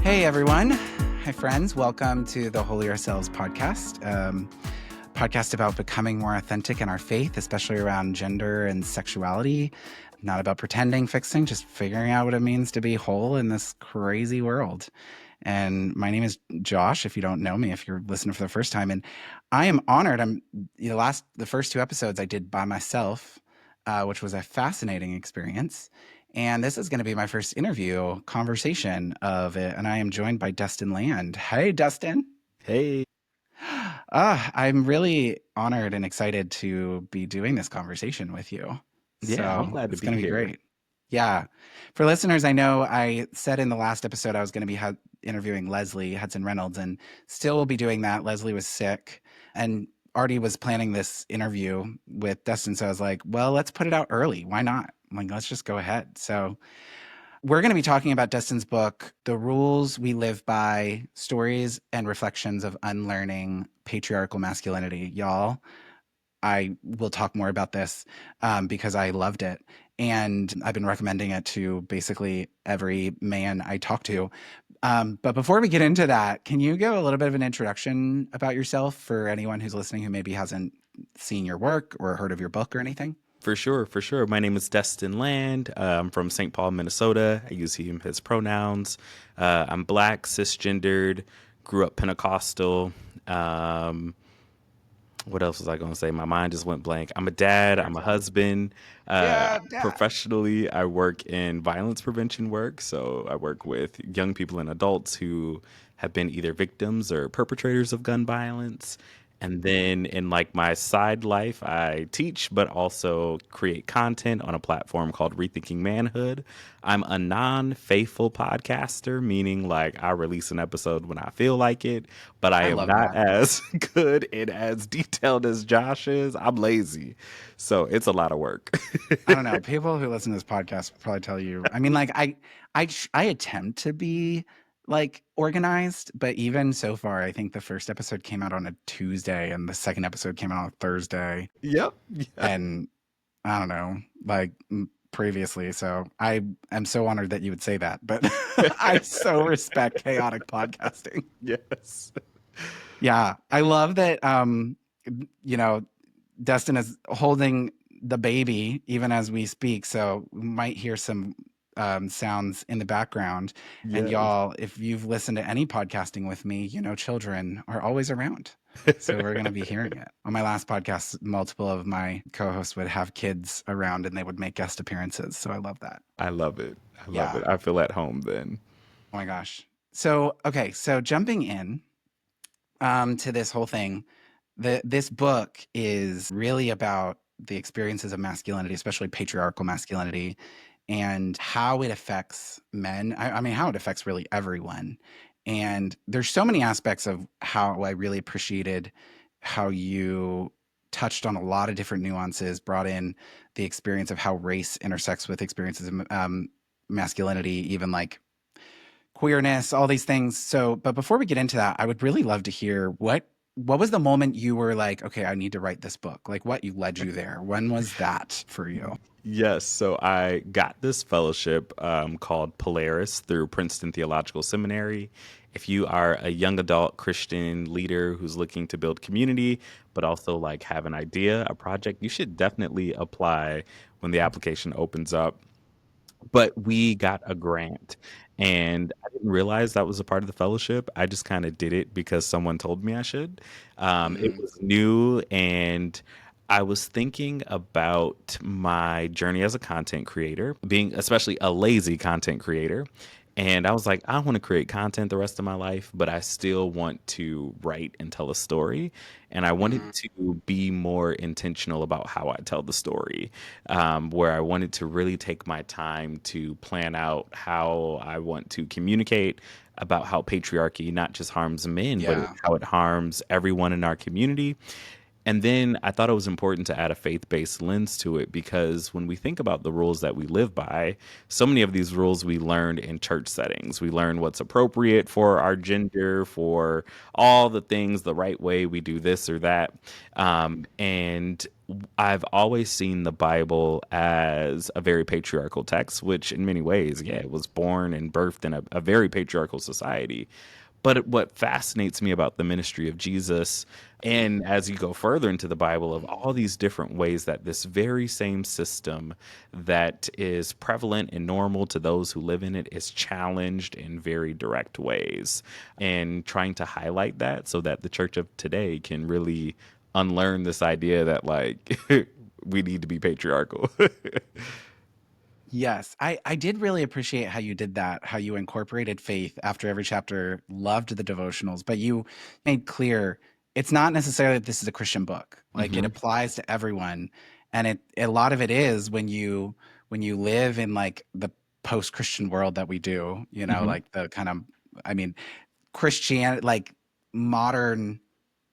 Hey, everyone. Hi, friends. Welcome to the Holy Ourselves podcast. Podcast about becoming more authentic in our faith, especially around gender and sexuality. Not about pretending, fixing, just figuring out what it means to be whole in this crazy world. And my name is Josh, if you don't know me, if you're listening for the first time. And I am honored. The first two episodes I did by myself, which was a fascinating experience. And this is going to be my first interview conversation of it. And I am joined by Destyn Land. Hey, Destyn. Hey. I'm really honored and excited to be doing this conversation with you. Yeah, I'm So glad to it's be going to be here. great. Yeah. For listeners, I know I said in the last episode I was going to be interviewing Leslie Hudson Reynolds, and still will be doing that. Leslie was sick and already was planning this interview with Destyn. So I was like, well, let's put it out early. Why not? I'm like, let's just go ahead. So we're going to be talking about Destyn's book, The Rules We Live By, Stories and Reflections of Unlearning Patriarchal Masculinity. Y'all, I will talk more about this because I loved it. And I've been recommending it to basically every man I talk to. But before we get into that, can you give a little bit of an introduction about yourself for anyone who's listening who maybe hasn't seen your work or heard of your book or anything? For sure, for sure. My name is Destyn Land. I'm from St. Paul, Minnesota. I use he, him, his pronouns. I'm Black, cisgendered, grew up Pentecostal. What else was I going to say? My mind just went blank. I'm a dad. I'm a husband. Yeah, Dad. Professionally, I work in violence prevention work. So I work with young people and adults who have been either victims or perpetrators of gun violence. And then in like my side life, I teach, but also create content on a platform called Rethinking Manhood. I'm a non-faithful podcaster, meaning like I release an episode when I feel like it, but I I am love not that. as good and as detailed as Josh is. I'm lazy. So it's a lot of work. I don't know. People who listen to this podcast will probably tell you. I mean, like I attempt to be like organized, but even so far, I think the first episode came out on a Tuesday, and the second episode came out on a Thursday, Yep. Yeah. and I don't know, like previously. So I am so honored that you would say that, but I so respect chaotic podcasting. Yes. Yeah, I love that. You know, Destyn is holding the baby even as we speak, so we might hear some sounds in the background. And Yes. y'all, if you've listened to any podcasting with me, you know children are always around. So we're going to be hearing it. On my last podcast, multiple of my co-hosts would have kids around and they would make guest appearances. So I love that. I love it. I love Yeah. it. I feel at home then. Oh my gosh. So, okay. So jumping in to this whole thing, this book is really about the experiences of masculinity, especially patriarchal masculinity, and how it affects men. I mean, how it affects really everyone. And there's so many aspects of how I really appreciated how you touched on a lot of different nuances, brought in the experience of how race intersects with experiences of masculinity, even like queerness, all these things. So, but before we get into that, I would really love to hear what was the moment you were like, okay, I need to write this book? Like what you led you there? When was that for you? Yes, so I got this fellowship called Polaris through Princeton Theological Seminary. If you are a young adult Christian leader who's looking to build community, but also like have an idea, a project, you should definitely apply when the application opens up. But we got a grant, and I didn't realize that was a part of the fellowship. I just kind of did it because someone told me I should. It Mm, was new, and I was thinking about my journey as a content creator, being especially a lazy content creator. And I was like, I want to create content the rest of my life, but I still want to write and tell a story. And I wanted mm, to be more intentional about how I tell the story, where I wanted to really take my time to plan out how I want to communicate about how patriarchy not just harms men, but yeah. how it harms everyone in our community. And then I thought it was important to add a faith based lens to it because when we think about the rules that we live by, so many of these rules we learned in church settings. We learn what's appropriate for our gender, for all the things, the right way we do this or that. And I've always seen the Bible as a very patriarchal text, which in many ways, yeah, it was born and birthed in a very patriarchal society. But what fascinates me about the ministry of Jesus, and as you go further into the Bible, of all these different ways that this very same system that is prevalent and normal to those who live in it is challenged in very direct ways, and trying to highlight that so that the church of today can really unlearn this idea that, like, we need to be patriarchal. Yes, I did really appreciate how you did that, how you incorporated faith after every chapter, loved the devotionals, but you made clear it's not necessarily that this is a Christian book. Like it Hmm. applies to everyone. And a lot of it is when you live in like the post-Christian world that we do, you know, Hmm. like the kind of I mean, Christianity like modern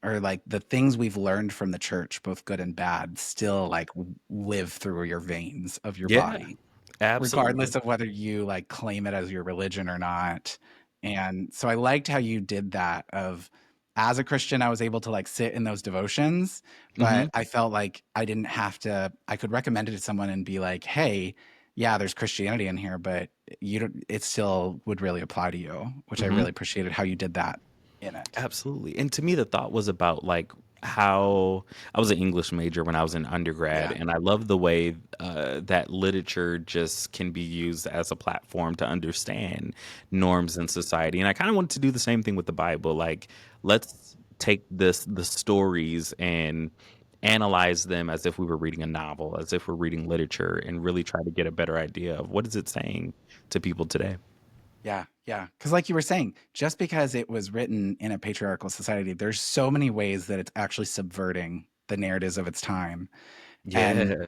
or like the things we've learned from the church, both good and bad, still like live through your veins of your Yeah, body absolutely. regardless of whether you like claim it as your religion or not. And so I liked how you did that of as a Christian, I was able to like sit in those devotions, Hmm. but I felt like I didn't have to, I could recommend it to someone and be like, hey, yeah, there's Christianity in here, but you don't, it still would really apply to you, which I Hmm. really appreciated how you did that in it. Absolutely. And to me, the thought was about like how I was an English major when I was in undergrad, Yeah. and I love the way that literature just can be used as a platform to understand norms in society. And I kind of wanted to do the same thing with the Bible. Like, let's take the stories and analyze them as if we were reading a novel, as if we're reading literature, and really try to get a better idea of what is it saying to people today. Yeah, yeah. Because, like you were saying, just because it was written in a patriarchal society, there's so many ways that it's actually subverting the narratives of its time. And Yeah.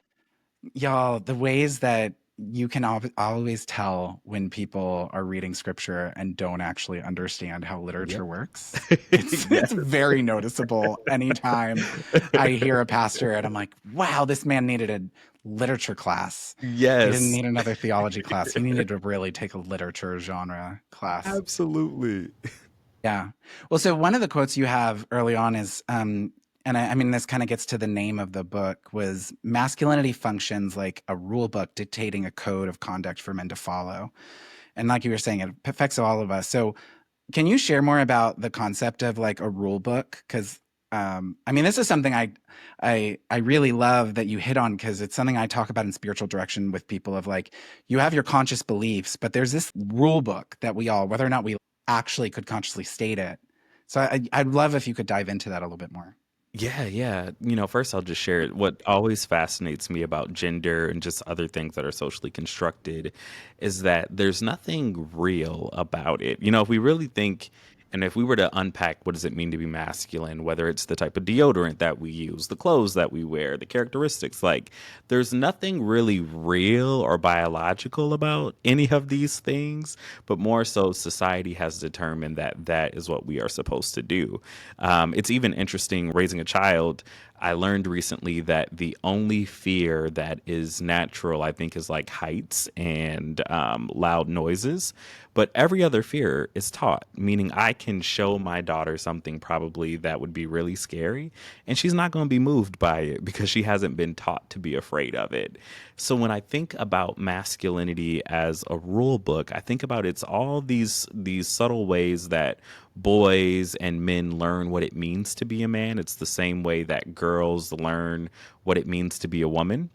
y'all, the ways that you can always tell when people are reading scripture and don't actually understand how Yep. literature works. It's Yes. very noticeable anytime I hear a pastor and I'm like, wow, this man needed a literature class. He didn't Yes. need another theology class. He needed to really take a literature genre class. Absolutely. Yeah. Well, so one of the quotes you have early on is, and I mean, this kind of gets to the name of the book, was masculinity functions like a rule book dictating a code of conduct for men to follow. And like you were saying, it affects all of us. So can you share more about the concept of like a rule book? Because I mean, this is something I really love that you hit on because it's something I talk about in spiritual direction with people of like you have your conscious beliefs, but there's this rule book that we all, whether or not we actually could consciously state it. So I'd love if you could dive into that a little bit more. Yeah, yeah. First I'll just share it. What always fascinates me about gender and just other things that are socially constructed is that there's nothing real about it. If we really think and if we were to unpack what does it mean to be masculine, whether it's the type of deodorant that we use, the clothes that we wear, the characteristics, like there's nothing really real or biological about any of these things, but more so society has determined that that is what we are supposed to do. It's even interesting raising a child. I learned recently that the only fear that is natural, I think, is like heights and loud noises. But every other fear is taught, meaning I can show my daughter something probably that would be really scary, and she's not going to be moved by it because she hasn't been taught to be afraid of it. So when I think about masculinity as a rule book, I think about it's all these subtle ways that boys and men learn what it means to be a man. It's the same way that girls learn what it means to be a woman.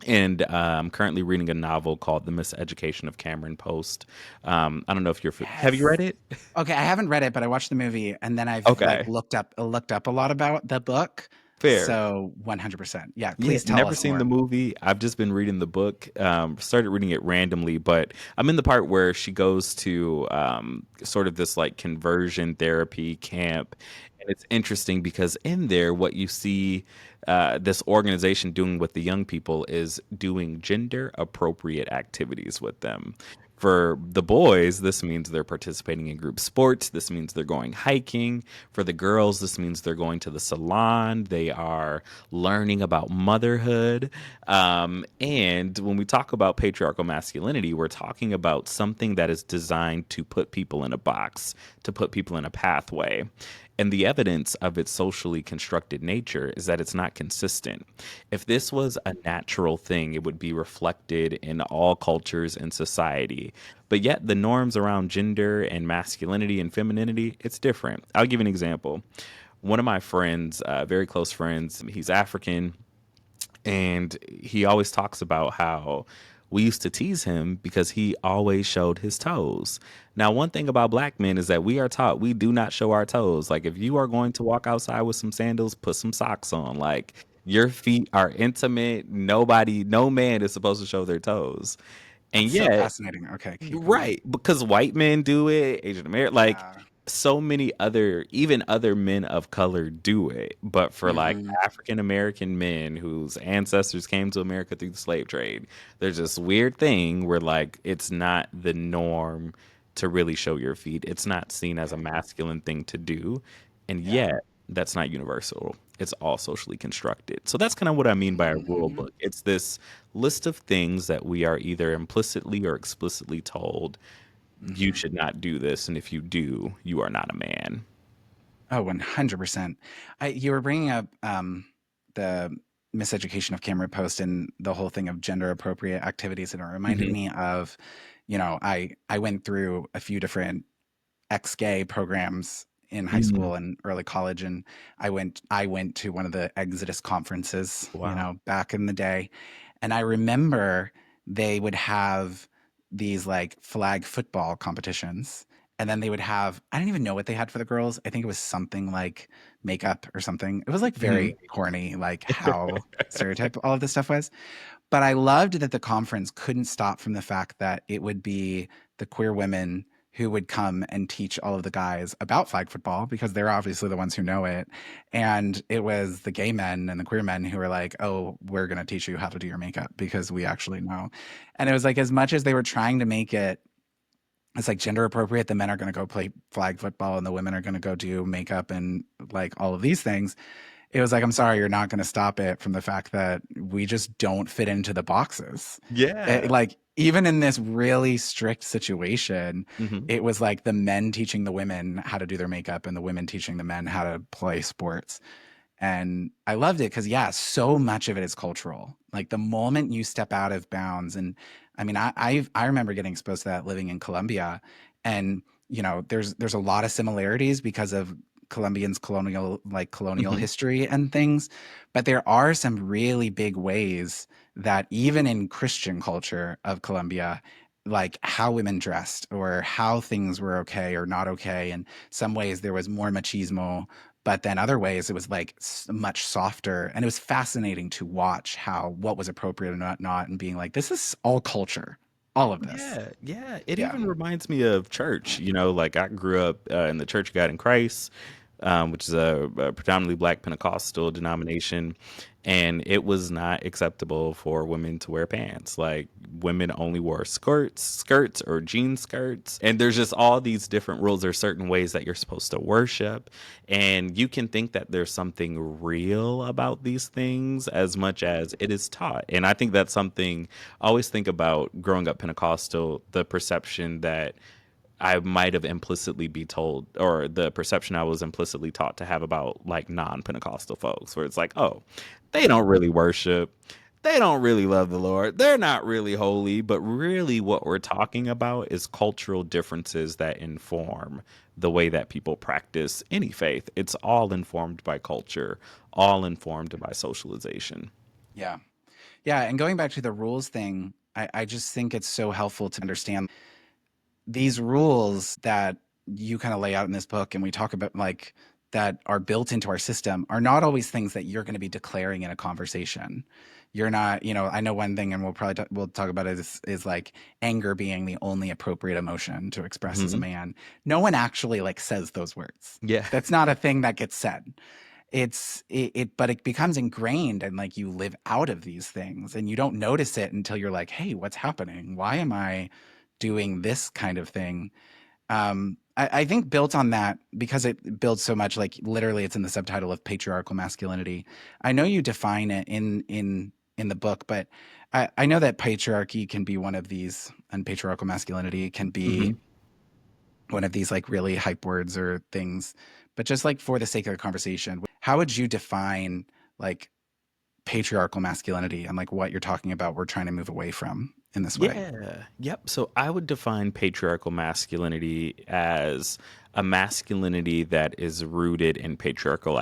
And I'm currently reading a novel called The Miseducation of Cameron Post. I don't know if have you Yes. read it? Okay, I haven't read it, but I watched the movie and then I've like Okay, looked up a lot about the book. fair. So 100%. Yeah, Yeah, please tell never us seen the more. movie. I've just been reading the book. Started reading it randomly, but I'm in the part where she goes to sort of this like conversion therapy camp, and it's interesting because in there, what you see this organization doing with the young people is doing gender appropriate activities with them. For the boys, this means they're participating in group sports. This means they're going hiking. For the girls, this means they're going to the salon. They are learning about motherhood. And when we talk about patriarchal masculinity, we're talking about something that is designed to put people in a box, to put people in a pathway. And the evidence of its socially constructed nature is that it's not consistent. If this was a natural thing, it would be reflected in all cultures and society. But yet, the norms around gender and masculinity and femininity, it's different. I'll give you an example. One of my friends, very close friends, he's African, and he always talks about how we used to tease him because he always showed his toes. Now, one thing about black men is that we are taught we do not show our toes. Like, if you are going to walk outside with some sandals, put some socks on. Like, your feet are intimate. Nobody, no man is supposed to show their toes. And That's so yet, fascinating. Okay, keep going. right, because white men do it, Asian American, like Yeah. so many other, even other men of color do it. But for like Hmm. African American men whose ancestors came to America through the slave trade, there's this weird thing where like it's not the norm to really show your feet. It's not seen as a masculine thing to do. And Yeah. yet, that's not universal. It's all socially constructed. So that's kind of what I mean by a rule Hmm. book. It's this list of things that we are either implicitly or explicitly told you Hmm. should not do this, and if you do, you are not a man. Oh, 100%. You were bringing up the miseducation of Cameron Post and the whole thing of gender appropriate activities, and it reminded Hmm. me of, I went through a few different ex-gay programs in high Mm. school and early college, and I went to one of the Exodus conferences, Wow. back in the day, and I remember they would have these like flag football competitions, and then they would have, I don't even know what they had for the girls. I think it was something like makeup or something. It was like Hmm. very corny, like how stereotype all of this stuff was. But I loved that the conference couldn't stop from the fact that it would be the queer women who would come and teach all of the guys about flag football because they're obviously the ones who know it. And it was the gay men and the queer men who were like, oh, we're going to teach you how to do your makeup because we actually know. And it was like, as much as they were trying to make it, it's like gender appropriate, the men are going to go play flag football and the women are going to go do makeup and like all of these things. It was like, I'm sorry, you're not going to stop it from the fact that we just don't fit into the boxes. Yeah. Like, even in this really strict situation, Hmm. it was like the men teaching the women how to do their makeup and the women teaching the men how to play sports. And I loved it because, yeah, so much of it is cultural. Like the moment you step out of bounds, and I mean, I remember getting exposed to that living in Colombia, and there's a lot of similarities because of Colombians' colonial Hmm. history and things, but there are some really big ways that even in Christian culture of Colombia, like how women dressed or how things were okay or not okay. In some ways, there was more machismo, but then other ways it was like much softer, and it was fascinating to watch how what was appropriate and not, and being like, this is all culture, all of this. Yeah, yeah. It Yeah. even reminds me of church. You know, like I grew up in the Church of God in Christ, which is a predominantly black Pentecostal denomination, and it was not acceptable for women to wear pants. Like women only wore skirts or jean skirts, and there's just all these different rules. There's certain ways that you're supposed to worship, and you can think that there's something real about these things as much as it is taught. And I think that's something I always think about growing up Pentecostal, the perception that I might have implicitly be told, or the perception I was implicitly taught to have about like non-Pentecostal folks, where it's like, oh, they don't really worship. They don't really love the Lord. They're not really holy. But really, what we're talking about is cultural differences that inform the way that people practice any faith. It's all informed by culture, all informed by socialization. Yeah. Yeah. And going back to the rules thing, I just think it's so helpful to understand these rules that you kind of lay out in this book and we talk about, like, that are built into our system, are not always things that you're going to be declaring in a conversation. You're not, I know one thing, and we'll talk about it, is like anger being the only appropriate emotion to express as a Hmm. man. No one actually like says those words. Yeah. That's not a thing that gets said. But it becomes ingrained, and like you live out of these things and you don't notice it until you're like, hey, what's happening? Why am I doing this kind of thing. I think built on that because it builds so much, like literally it's in the subtitle of patriarchal masculinity. I know you define it in the book, but I know that patriarchy can be one of these, and patriarchal masculinity can be Hmm. one of these like really hype words or things. But just like for the sake of the conversation, how would you define like patriarchal masculinity and like what you're talking about we're trying to move away from in this way? Yeah. Yep. So I would define patriarchal masculinity as a masculinity that is rooted in patriarchal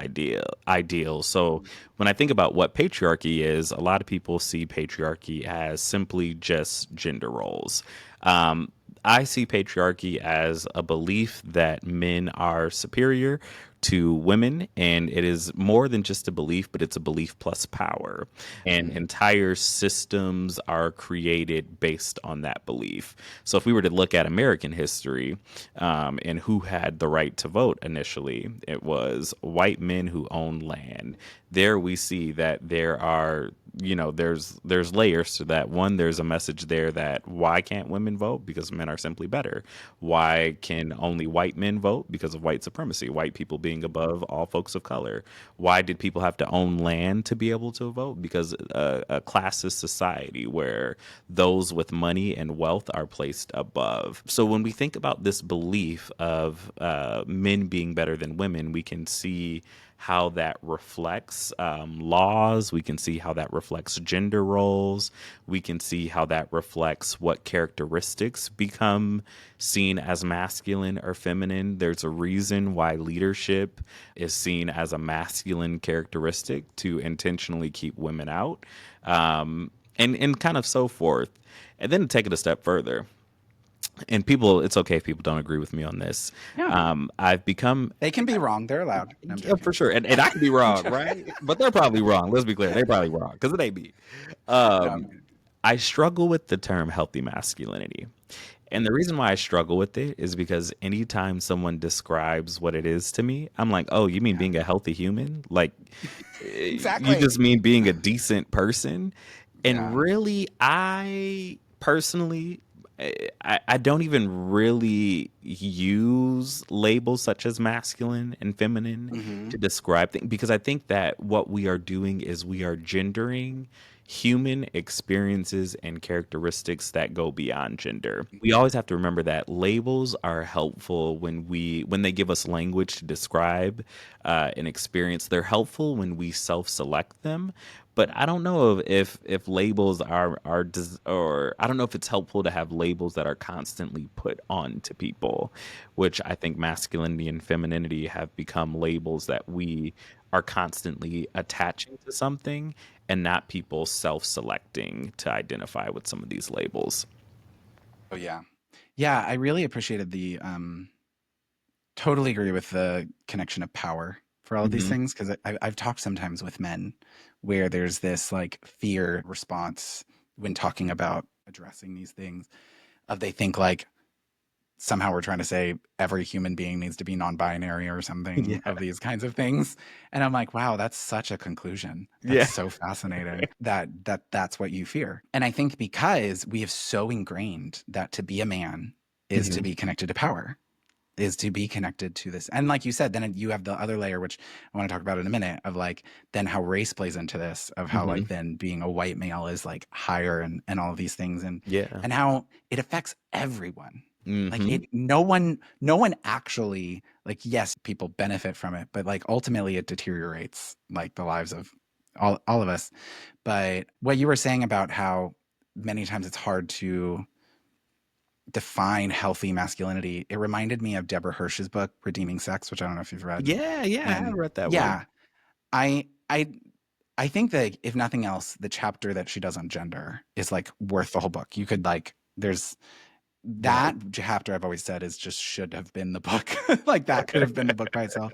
ideals. So when I think about what patriarchy is, a lot of people see patriarchy as simply just gender roles. Um, I see patriarchy as a belief that men are superior to women, and it is more than just a belief, but it's a belief plus power. And Mm. entire systems are created based on that belief. So if we were to look at American history, and who had the right to vote initially, it was white men who owned land. There we see that there are, there's layers to that. One, there's a message there that why can't women vote? Because men are simply better. Why can only white men vote? Because of white supremacy, white people being above all folks of color. Why did people have to own land to be able to vote? Because a classist society where those with money and wealth are placed above. So when we think about this belief of men being better than women, we can see how that reflects laws. We can see how that reflects gender roles. We can see how that reflects what characteristics become seen as masculine or feminine. There's a reason why leadership is seen as a masculine characteristic to intentionally keep women out, and kind of so forth. And then to take it a step further, and people, it's okay if people don't agree with me on this. Yeah, I've become, they can be wrong. They're allowed. No, I'm yeah, for joking. sure, and I could be I'm wrong, joking. right? But they're probably wrong. Let's be clear, they're probably wrong because it ain't me. No, I'm Um, kidding. I struggle with the term healthy masculinity. And the reason why I struggle with it is because anytime someone describes what it is to me, I'm like, oh, you mean Yeah, being a healthy human? Like, you exactly. just mean being a decent person? And Yeah. really, I personally, I don't even really use labels such as masculine and feminine Hmm. to describe things because I think that what we are doing is we are gendering human experiences and characteristics that go beyond gender. We always have to remember that labels are helpful when they give us language to describe an experience. They're helpful when we self-select them, but I don't know if labels or I don't know if it's helpful to have labels that are constantly put on to people, which I think masculinity and femininity have become labels that we are constantly attaching to something and not people self-selecting to identify with some of these labels. Oh yeah. Yeah, I really appreciated the totally agree with the connection of power for all of these Hmm. things because I've talked sometimes with men where there's this like fear response when talking about addressing these things of they think like somehow we're trying to say every human being needs to be non-binary or something Yeah. of these kinds of things, and I'm like, wow, that's such a conclusion. That's Yeah. so fascinating that that's what you fear. And I think because we have so ingrained that to be a man is to Hmm. be connected to power, is to be connected to this. And like you said, then you have the other layer, which I want to talk about in a minute, of like then how race plays into this, of how Hmm. like then being a white male is like higher and all of these things, Yeah. and how it affects everyone. Like Hmm. it, no one actually, like, yes, people benefit from it, but like ultimately it deteriorates like the lives of all of us. But what you were saying about how many times it's hard to define healthy masculinity, it reminded me of Deborah Hirsch's book, Redeeming Sex, which I don't know if you've read. Yeah. Yeah. I have And read that one. yeah, I I I think that if nothing else, the chapter that she does on gender is like worth the whole book. You could like there's Right. that chapter I've always said is just should have been the book. Like that could have been the book by itself.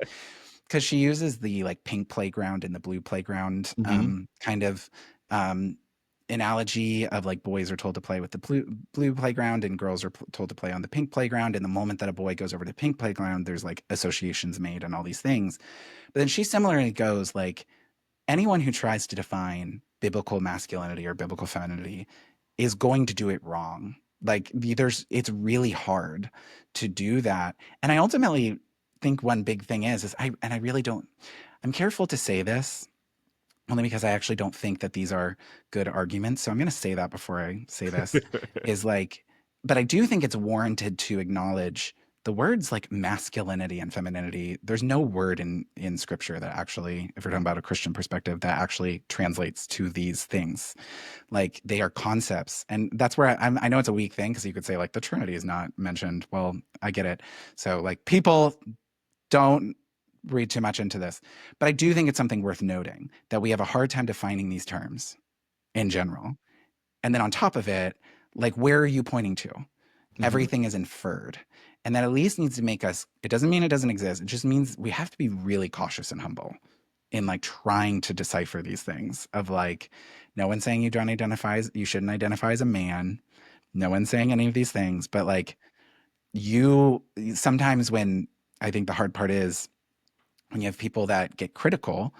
Because she uses the like pink playground and the blue playground Hmm. kind of um, analogy of like boys are told to play with the blue playground and girls are told to play on the pink playground. And the moment that a boy goes over to the pink playground, there's like associations made and all these things. But then she similarly goes like anyone who tries to define biblical masculinity or biblical femininity is going to do it wrong. Like it's really hard to do that. And I ultimately think one big thing is I really don't, I'm careful to say this only because I actually don't think that these are good arguments. So I'm going to say that before I say this is like, but I do think it's warranted to acknowledge the words like masculinity and femininity. There's no word in scripture that actually, if we're talking about a Christian perspective, that actually translates to these things. Like they are concepts, and that's where I know it's a weak thing because you could say like the Trinity is not mentioned. Well, I get it. So like people don't read too much into this. But I do think it's something worth noting that we have a hard time defining these terms in general. And then on top of it, like, where are you pointing to? Mhm. Everything is inferred. And that at least needs to make us, it doesn't mean it doesn't exist. It just means we have to be really cautious and humble in like trying to decipher these things of like, no one's saying you shouldn't identify as a man. No one's saying any of these things. But like, you sometimes when I think the hard part is when you have people that get critical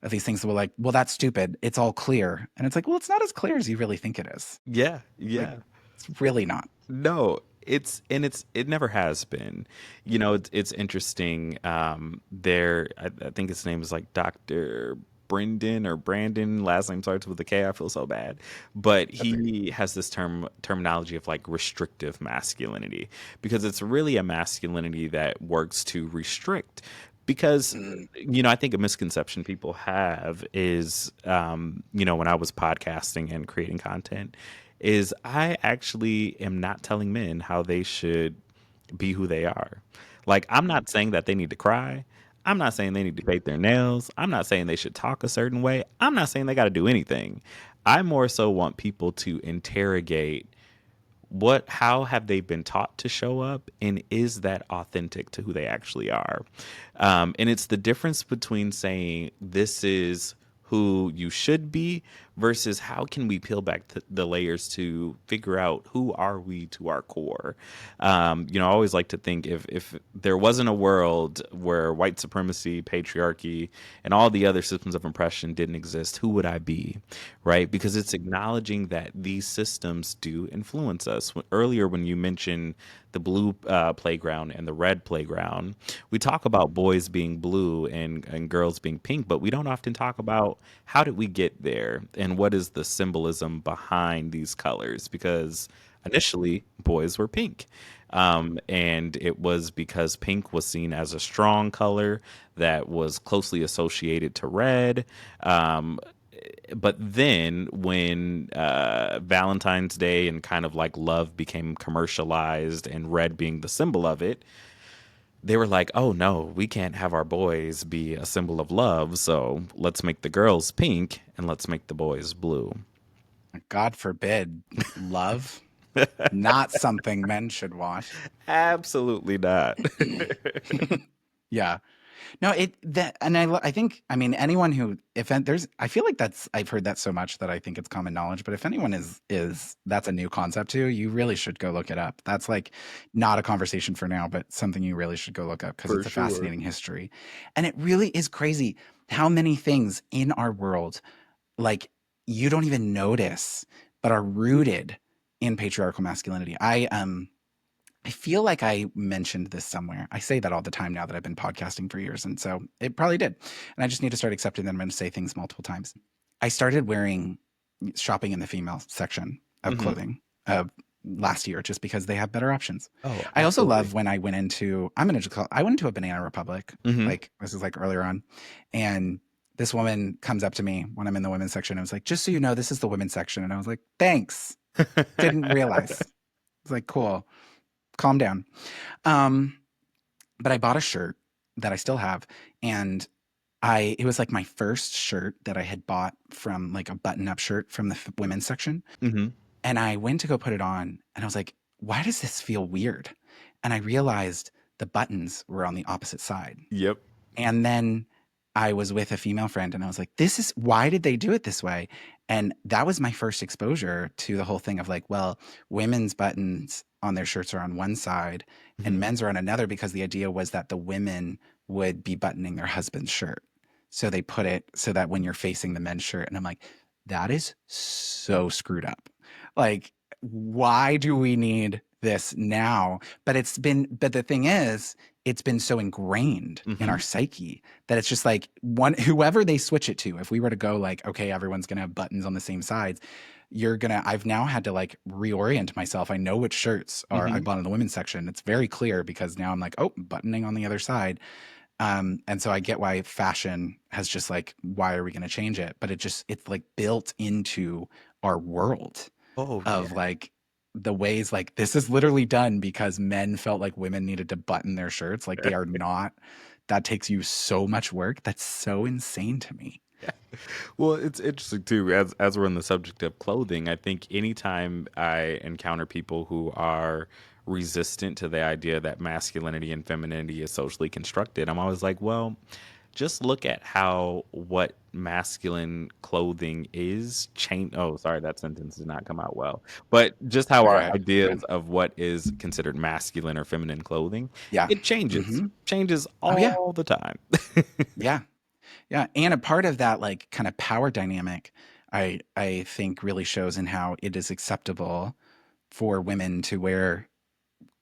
of these things, will like, well, that's stupid. It's all clear. And it's like, well, it's not as clear as you really think it is. Yeah, Like, yeah. it's really not. No, it never has been. It's interesting. I think his name is like Dr. Brendan or Brandon. Last name starts with a K. I feel so bad, but That's okay. he has this terminology of like restrictive masculinity because it's really a masculinity that works to restrict. Because Mm. I think a misconception people have is, when I was podcasting and creating content, is I actually am not telling men how they should be who they are. Like, I'm not saying that they need to cry. I'm not saying they need to paint their nails. I'm not saying they should talk a certain way. I'm not saying they got to do anything. I more so want people to interrogate how have they been taught to show up, and is that authentic to who they actually are. And it's the difference between saying this is who you should be versus how can we peel back the layers to figure out who are we to our core. I always like to think if there wasn't a world where white supremacy, patriarchy, and all the other systems of oppression didn't exist, who would I be? Right? Because it's acknowledging that these systems do influence us. Earlier, when you mentioned the blue playground and the red playground, we talk about boys being blue and girls being pink, but we don't often talk about how did we get there and what is the symbolism behind these colors, because initially boys were pink. And it was because pink was seen as a strong color that was closely associated to red. But then when Valentine's Day and kind of like love became commercialized and red being the symbol of it, they were like, oh no, we can't have our boys be a symbol of love. So let's make the girls pink and let's make the boys blue. God forbid love, not something men should want. Absolutely not. Yeah. No, it that and I think I mean anyone who if there's I feel like that's I've heard that so much that I think it's common knowledge, but if anyone is that's a new concept to you, you really should go look it up. That's like not a conversation for now, but something you really should go look up because For it's a sure. fascinating history. And it really is crazy how many things in our world like you don't even notice but are rooted in patriarchal masculinity. I feel like I mentioned this somewhere. I say that all the time now that I've been podcasting for years, and so it probably did. And I just need to start accepting that I'm going to say things multiple times. I started shopping in the female section of Hmm. clothing last year just because they have better options. Oh, I also absolutely. love when I went into I'm going to just call I went into a Banana Republic Hmm. like this is like earlier on, and this woman comes up to me when I'm in the women's section. I was like, just so you know, this is the women's section, and I was like, thanks. Didn't realize. It's like cool. Calm down. Um, but I bought a shirt that I still have, and it was like my first shirt that I had bought from like a button-up shirt from the women's section, Hmm. and I went to go put it on, and I was like, "Why does this feel weird?" And I realized the buttons were on the opposite side. Yep. And then I was with a female friend and I was like, this is why did they do it this way? And that was my first exposure to the whole thing of like, well, women's buttons on their shirts are on one side and Hmm. men's are on another because the idea was that the women would be buttoning their husband's shirt. So they put it so that when you're facing the men's shirt, and I'm like, that is so screwed up. Like, why do we need this now? But the thing is, it's been so ingrained in Hmm. our psyche that it's just like whoever they switch it to, if we were to go like, okay, everyone's gonna have buttons on the same sides, I've now had to like reorient myself. I know which shirts are I Hmm. bought in the women's section. It's very clear because now I'm like, oh, buttoning on the other side. And so I get why fashion has just like, why are we going to change it? But it's like built into our world Oh of yeah. like the ways like this is literally done because men felt like women needed to button their shirts. Like they are not, that takes you so much work. That's so insane to me. Well, it's interesting too. As we're on the subject of clothing, I think anytime I encounter people who are resistant to the idea that masculinity and femininity is socially constructed, I'm always like, well, just look at how what masculine clothing is change. Oh, sorry, that sentence did not come out well. But just how our Okay. ideas Good. of what is considered masculine or feminine clothing, Yeah. it changes, Hmm. changes Oh yeah. all the time. Yeah. Yeah. And a part of that like kind of power dynamic, I think really shows in how it is acceptable for women to wear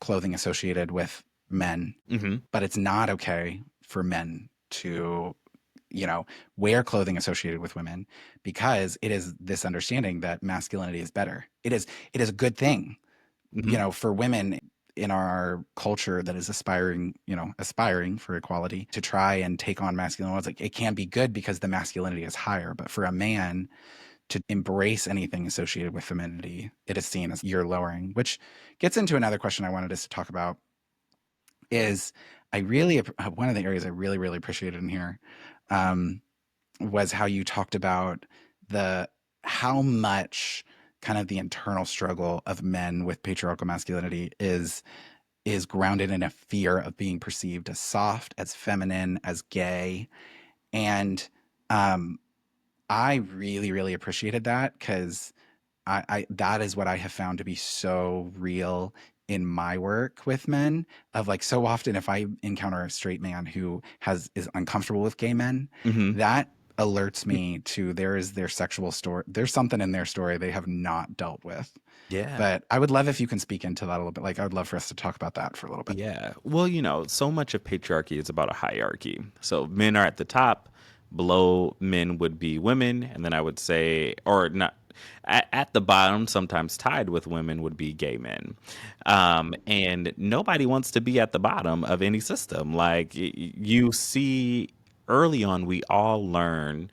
clothing associated with men, Hmm. but it's not okay for men to, you know, wear clothing associated with women because it is this understanding that masculinity is better. It is a good thing, Hmm. for women in our culture that is aspiring for equality to try and take on masculine roles. Like it can be good because the masculinity is higher, but for a man to embrace anything associated with femininity, it is seen as you're lowering, which gets into another question I wanted us to talk about is one of the areas I really, really appreciated in here um, was how you talked about the how much kind of the internal struggle of men with patriarchal masculinity is grounded in a fear of being perceived as soft, as feminine, as gay. And um, I really, really appreciated that because I that is what I have found to be so real in my work with men. Of like so often, if I encounter a straight man who is uncomfortable with gay men, Hmm. that alerts me to there is their sexual story. There's something in their story they have not dealt with. Yeah. But I would love if you can speak into that a little bit. Like I would love for us to talk about that for a little bit. Yeah. Well, so much of patriarchy is about a hierarchy. So men are at the top, below men would be women, and then I would say, or not, at the bottom, sometimes tied with women, would be gay men. And nobody wants to be at the bottom of any system. Like you see early on, we all learn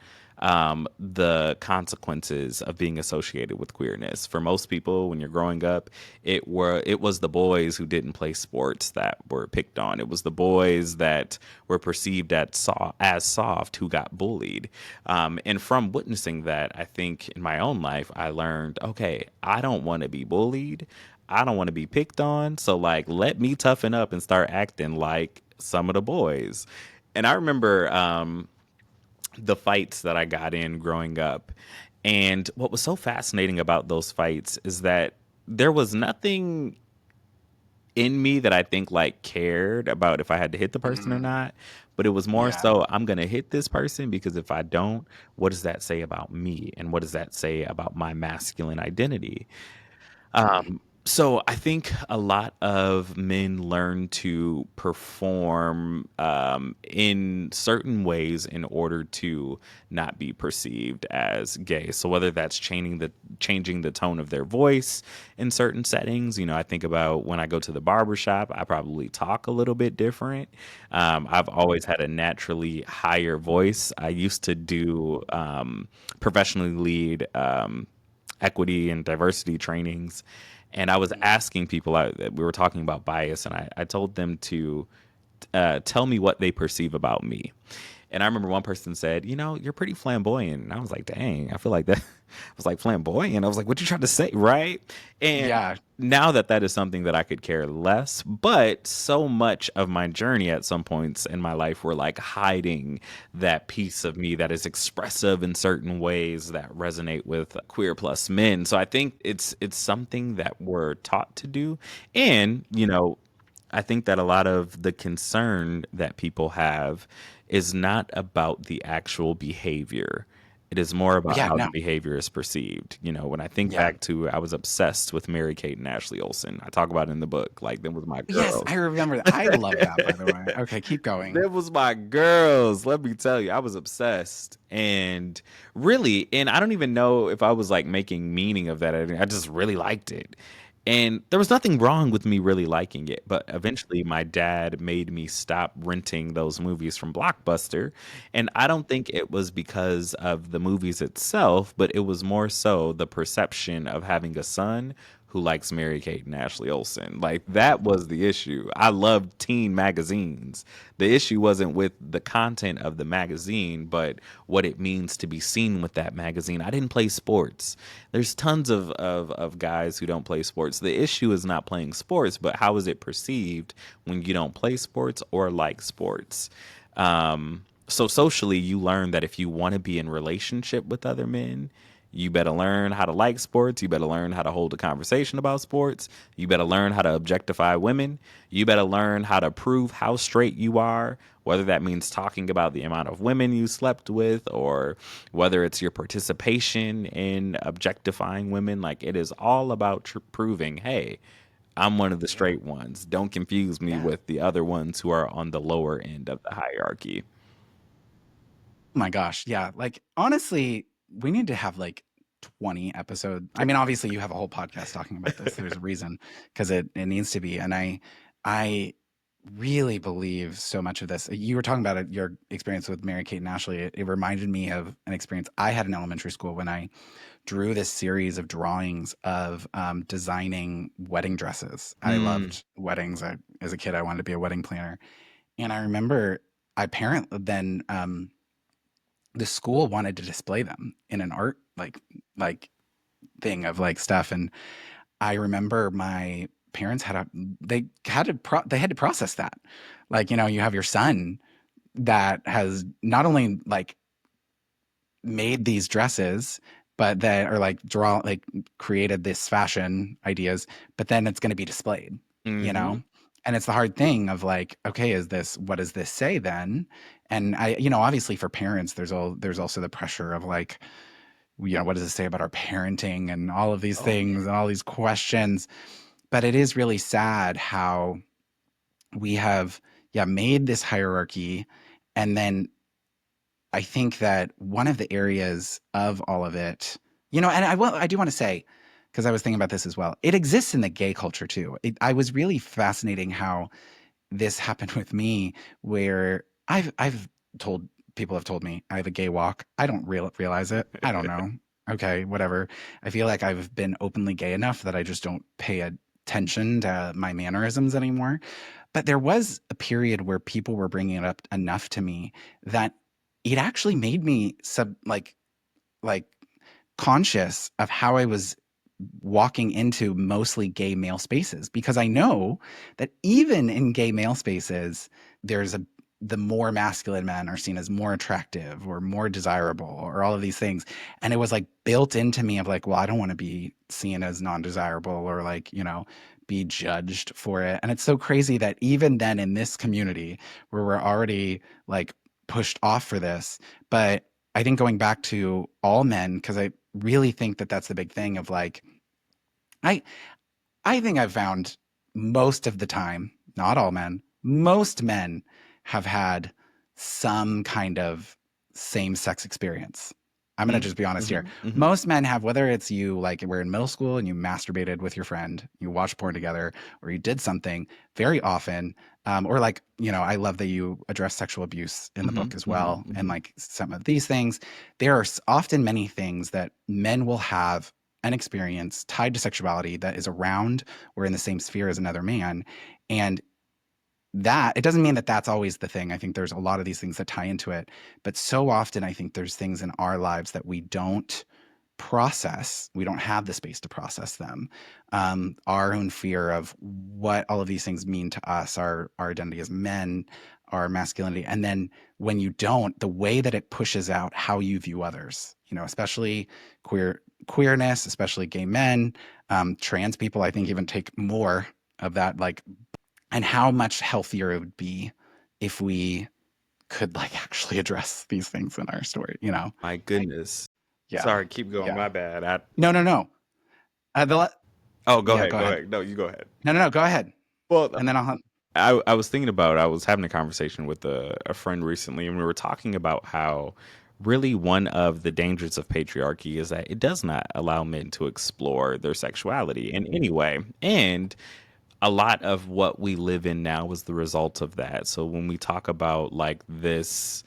the consequences of being associated with queerness. For most people, when you're growing up, it was the boys who didn't play sports that were picked on. It was the boys that were perceived as soft who got bullied. And from witnessing that, I think in my own life, I learned, okay, I don't want to be bullied. I don't want to be picked on. So like, let me toughen up and start acting like some of the boys. And I remember the fights that I got in growing up. And what was so fascinating about those fights is that there was nothing in me that I think like cared about if I had to hit the person or Mm, not. But it was more yeah. so, I'm going to hit this person because if I don't, what does that say about me? And what does that say about my masculine identity? Mm, So I think a lot of men learn to perform in certain ways in order to not be perceived as gay. So whether that's changing the tone of their voice in certain settings, I think about when I go to the barber shop, I probably talk a little bit different. I've always had a naturally higher voice. I used to do professionally lead equity and diversity trainings. And I was mm, asking people, we were talking about bias, and I told them to tell me what they perceive about me. And I remember one person said, you're pretty flamboyant. And I was like, dang, I feel like that. I was like, flamboyant. I was like, what you trying to say? Right. And yeah. now that is something that I could care less, but so much of my journey at some points in my life were like hiding that piece of me that is expressive in certain ways that resonate with queer plus men. So I think it's something that we're taught to do. And, I think that a lot of the concern that people have is not about the actual behavior. It is more about Yeah, how the no. behavior is perceived. You know, when I think Yeah. back to, I was obsessed with Mary Kate and Ashley Olsen. I talk about it in the book. Like, them was my Yes, I girls. remember that. I love that, by the way. Okay, keep going. Them was my girls. Let me tell you, I was obsessed. And really, and I don't even know if I was like making meaning of that. I just really liked it. And there was nothing wrong with me really liking it. But eventually, my dad made me stop renting those movies from Blockbuster. And I don't think it was because of the movies itself, but it was more so the perception of having a son who likes Mary Kate and Ashley Olsen. Like, that was the issue. I loved teen magazines. The issue wasn't with the content of the magazine, but what it means to be seen with that magazine. I didn't play sports. There's tons of guys who don't play sports. The issue is not playing sports, but how is it perceived when you don't play sports or like sports? So socially, you learn that if you want to be in relationship with other men, you better learn how to like sports. You better learn how to hold a conversation about sports. You better learn how to objectify women. You better learn how to prove how straight you are, whether that means talking about the amount of women you slept with or whether it's your participation in objectifying women. Like, it is all about proving, hey, I'm one of the Yeah. straight ones. Don't confuse me Yeah. with the other ones who are on the lower end of the hierarchy. Oh my gosh, yeah. Like honestly, we need to have like 20 episodes. I mean, obviously you have a whole podcast talking about this. There's a reason because it needs to be. And I really believe so much of this. You were talking about it, your experience with Mary Kate and Ashley. It reminded me of an experience I had in elementary school when I drew this series of drawings of designing wedding dresses. I Mm, loved weddings. As a kid, I wanted to be a wedding planner. And I remember I parent then the school wanted to display them in an art like thing of like stuff. And I remember my parents they had to process that. Like, you have your son that has not only like made these dresses, but that are like created this fashion ideas, but then it's going to be displayed, you hmm. know? And it's the hard thing of like, okay, what does this say then? And obviously for parents, there's also the pressure of like, what does it say about our parenting and all of these Oh yeah. things and all these questions. But it is really sad how we have, yeah, made this hierarchy. And then I think that one of the areas of all of it, and I do want to say, because I was thinking about this as well, it exists in the gay culture too. I was really fascinating how this happened with me, where I've told people have told me I have a gay walk. I don't realize it. I don't know. Okay, whatever. I feel like I've been openly gay enough that I just don't pay attention to my mannerisms anymore. But there was a period where people were bringing it up enough to me that it actually made me like conscious of how I was walking into mostly gay male spaces, because I know that even in gay male spaces, there's the more masculine men are seen as more attractive or more desirable or all of these things. And it was like built into me of like, well, I don't want to be seen as non-desirable or like, be judged for it. And it's so crazy that even then in this community where we're already like pushed off for this, but I think going back to all men, because I really think that that's the big thing of like, I I think I've found most of the time, not all men, most men have had some kind of same sex experience. I'm going to just be honest here. Mm-hmm, hmm. Most men have, whether it's you, like we're in middle school and you masturbated with your friend, you watched porn together, or you did something very often. Or like, I love that you address sexual abuse in the Hmm. book as Hmm. well. And Hmm. like some of these things, there are often many things that men will have an experience tied to sexuality that is around or in the same sphere as another man. And that it doesn't mean that that's always the thing. I think there's a lot of these things that tie into it. But so often, I think there's things in our lives that we don't process. We don't have the space to process them. Our own fear of what all of these things mean to us, our identity as men, our masculinity. And then when you don't, the way that it pushes out how you view others, especially queerness, especially gay men, trans people, I think even take more of that, like, and how much healthier it would be if we could like actually address these things in our story, you know? My goodness. Yeah. Sorry, keep going. Yeah. My bad. No, no, no. The la- Oh, go yeah, ahead. go Go ahead. ahead. No, you go ahead. No, no, no, go ahead. Well, And then I'll I was thinking about, I was having a conversation with a friend recently, and we were talking about how really one of the dangers of patriarchy is that it does not allow men to explore their sexuality in any way. And a lot of what we live in now is the result of that. So when we talk about like this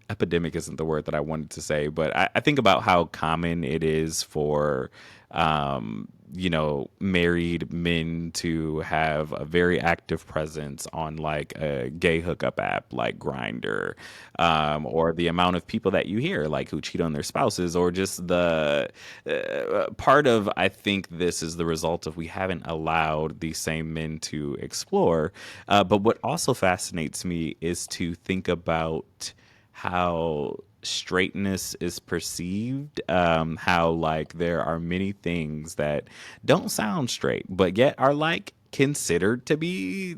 epidemic isn't the word that I wanted to say, but I think about how common it is for, married men to have a very active presence on like a gay hookup app like Grinder, or the amount of people that you hear like who cheat on their spouses, or just the part of, I think this is the result of we haven't allowed these same men to explore. But what also fascinates me is to think about how straightness is perceived, how like there are many things that don't sound straight but yet are like considered to be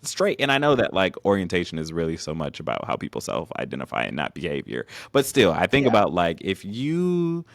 straight. And I know that like orientation is really so much about how people self-identify and not behavior, but still I think yeah. about like if you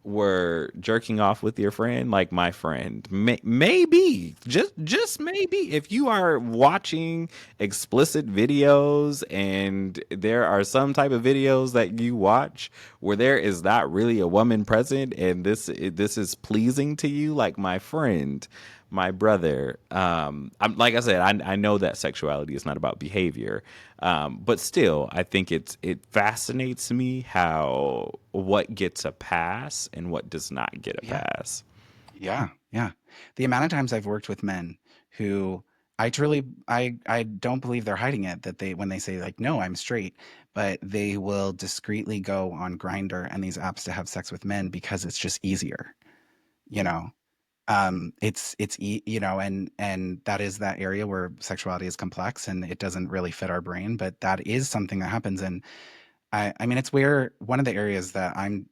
were jerking off with your friend, like my friend, maybe just maybe, if you are watching explicit videos and there are some type of videos that you watch where there is not really a woman present, and this is pleasing to you, like my friend, my brother, I'm like I said, I know that sexuality is not about behavior, but still I think it fascinates me how what gets a pass and what does not get a Yeah. pass. Yeah. Yeah. The amount of times I've worked with men who I don't believe they're hiding it, that they when they say like, no, I'm straight, but they will discreetly go on Grinder and these apps to have sex with men because it's just easier, you know. And that is that area where sexuality is complex and it doesn't really fit our brain, but that is something that happens. And I mean, it's where one of the areas that I'm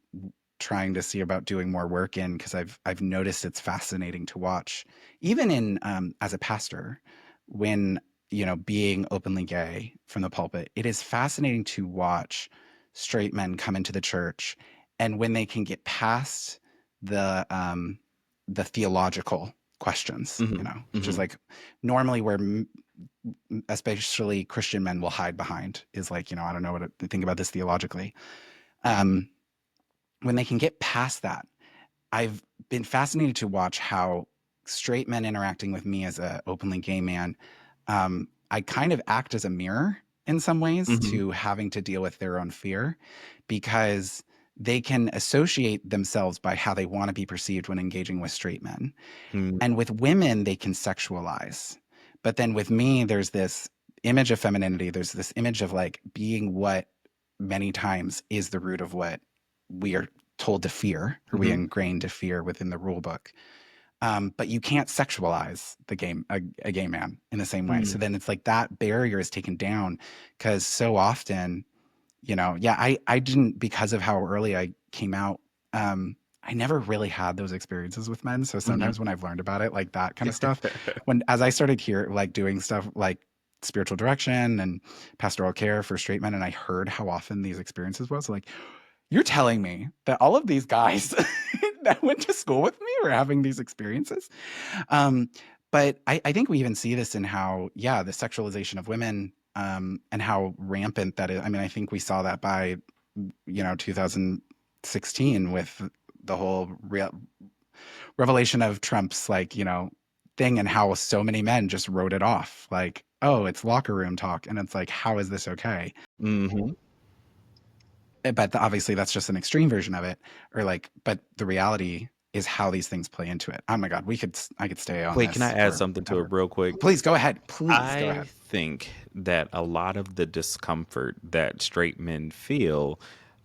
trying to see about doing more work in, because I've noticed it's fascinating to watch, even in as a pastor, when being openly gay from the pulpit, it is fascinating to watch straight men come into the church, and when they can get past the um, the theological questions, Hmm. which is Hmm. like normally where especially Christian men will hide behind, is like, I don't know what to think about this theologically. Um, when they can get past that, I've been fascinated to watch how straight men interacting with me as a openly gay man, I kind of act as a mirror in some ways Hmm. to having to deal with their own fear, because they can associate themselves by how they want to be perceived when engaging with straight men. Hmm. And with women, they can sexualize. But then with me, there's this image of femininity. There's this image of like being what many times is the root of what we are told to fear, or we Hmm. ingrained to fear within the rule book. But you can't sexualize a gay man in the same way. Hmm. So then it's like that barrier is taken down, because so often, yeah, I didn't, because of how early I came out. I never really had those experiences with men. So Hmm. sometimes when I've learned about it, like that kind of stuff, as I started here, like doing stuff like spiritual direction and pastoral care for straight men, and I heard how often these experiences was like, you're telling me that all of these guys that went to school with me were having these experiences. Um, but I think we even see this in how, yeah, the sexualization of women, and how rampant that is. I mean, I think we saw that by, 2016 with the whole revelation of Trump's, like, thing, and how so many men just wrote it off. Like, oh, it's locker room talk. And it's like, how is this okay? Hmm. But obviously that's just an extreme version of it, or like, but the reality is how these things play into it. Oh my God, I could stay on Wait, can I this add something to it forever. real quick? Please go ahead. Please go I ahead. think that a lot of the discomfort that straight men feel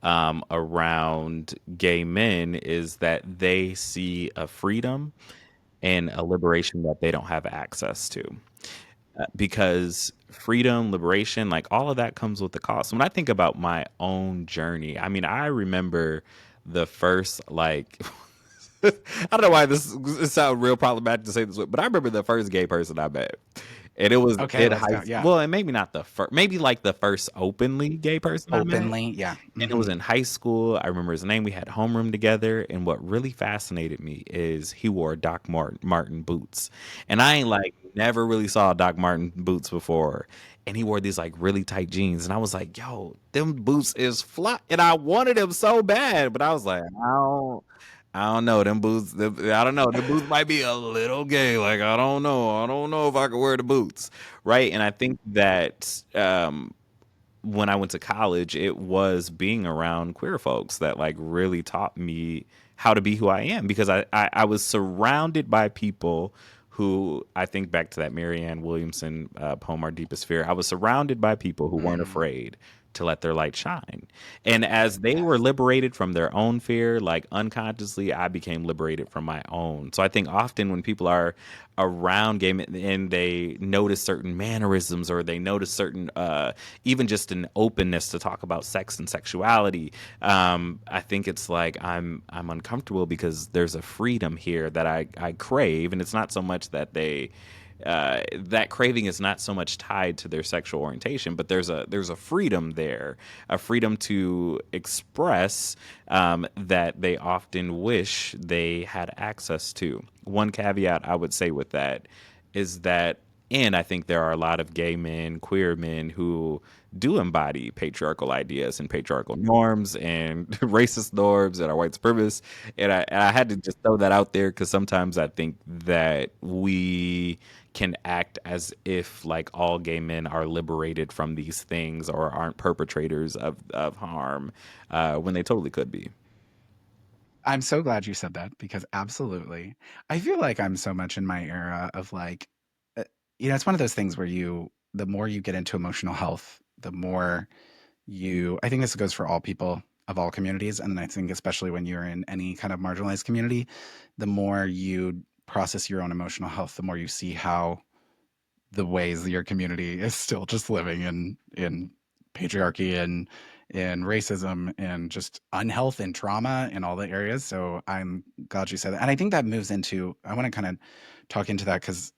around gay men is that they see a freedom and a liberation that they don't have access to. Because freedom, liberation, like all of that comes with the cost. When I think about my own journey, I mean, I remember the first like I don't know why this sounds real problematic to say this way, but I remember the first gay person I met, and it was Okay, in let's high go. school. Yeah. Well, and maybe not the first, maybe like the first openly gay person I met. Openly. Yeah. And it was in high school. I remember his name. We had homeroom together. And what really fascinated me is he wore Martin boots. And I ain't like never really saw Doc Martin boots before. And he wore these like really tight jeans. And I was like, yo, them boots is fly. And I wanted them so bad. But I was like, I don't know. Them boots, I don't know. The boots might be a little gay. Like, I don't know. I don't know if I could wear the boots. Right. And I think that when I went to college, it was being around queer folks that like really taught me how to be who I am because I was surrounded by people who I think back to that Marianne Williamson poem, Our Deepest Fear. I was surrounded by people who weren't Mm, afraid to let their light shine. And as they were yes. liberated from their own fear, like unconsciously, I became liberated from my own. So I think often when people are around gay men and they notice certain mannerisms or they notice certain even just an openness to talk about sex and sexuality, I think it's like I'm uncomfortable because there's a freedom here that I crave, and it's not so much that that craving is not so much tied to their sexual orientation, but there's a freedom there, a freedom to express that they often wish they had access to. One caveat I would say with that is that, and I think there are a lot of gay men, queer men who do embody patriarchal ideas and patriarchal norms and racist norms and are white supremacists. And I had to just throw that out there because sometimes I think that we can act as if like all gay men are liberated from these things or aren't perpetrators of harm when they totally could be. I'm so glad you said that because absolutely. I feel like I'm so much in my era of like, uh, it's one of those things where the more you get into emotional health, the more I think this goes for all people of all communities. And I think especially when you're in any kind of marginalized community, the more you process your own emotional health, the more you see how the ways that your community is still just living in patriarchy and in racism and just unhealth and trauma in all the areas. So I'm glad you said that. And I think that moves into I want to kind of talk into that because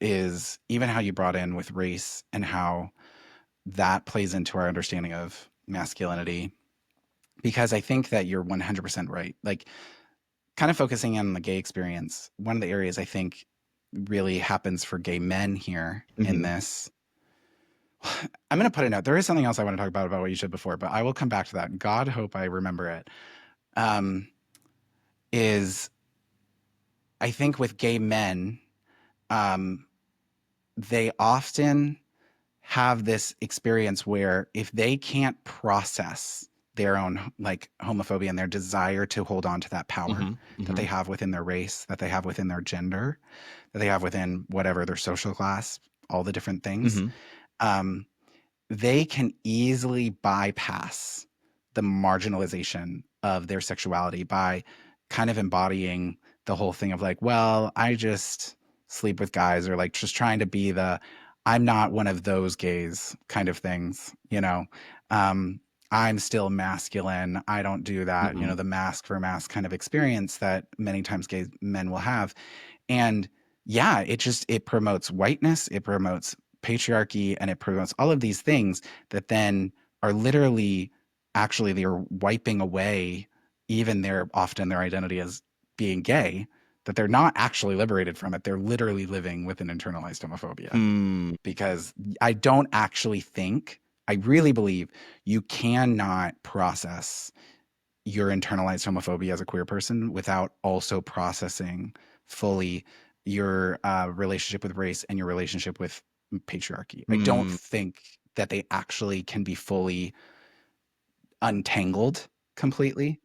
is even how you brought in with race and how that plays into our understanding of masculinity. Because I think that you're 100% right. Like kind of focusing on the gay experience, one of the areas I think really happens for gay men here in Hmm. this. I'm going to put a note. There is something else I want to talk about what you said before, but I will come back to that. God hope I remember it. Um, is I think with gay men, um, they often have this experience where if they can't process their own like homophobia and their desire to hold on to that power Hmm. that Hmm. they have within their race, that they have within their gender, that they have within whatever their social class, all the different things, Hmm. um, they can easily bypass the marginalization of their sexuality by kind of embodying the whole thing of like, well, I just sleep with guys or like just trying to be the I'm not one of those gays kind of things. Um, I'm still masculine. I don't do that, Hmm. the mask for mask kind of experience that many times gay men will have. And yeah, it promotes whiteness, it promotes patriarchy, and it promotes all of these things that then are literally actually they're wiping away even often their identity as being gay, that they're not actually liberated from it. They're literally living with an internalized homophobia. Hmm. Because I don't actually think, I really believe you cannot process your internalized homophobia as a queer person without also processing fully your relationship with race and your relationship with patriarchy. I don't Hmm. think that they actually can be fully untangled completely.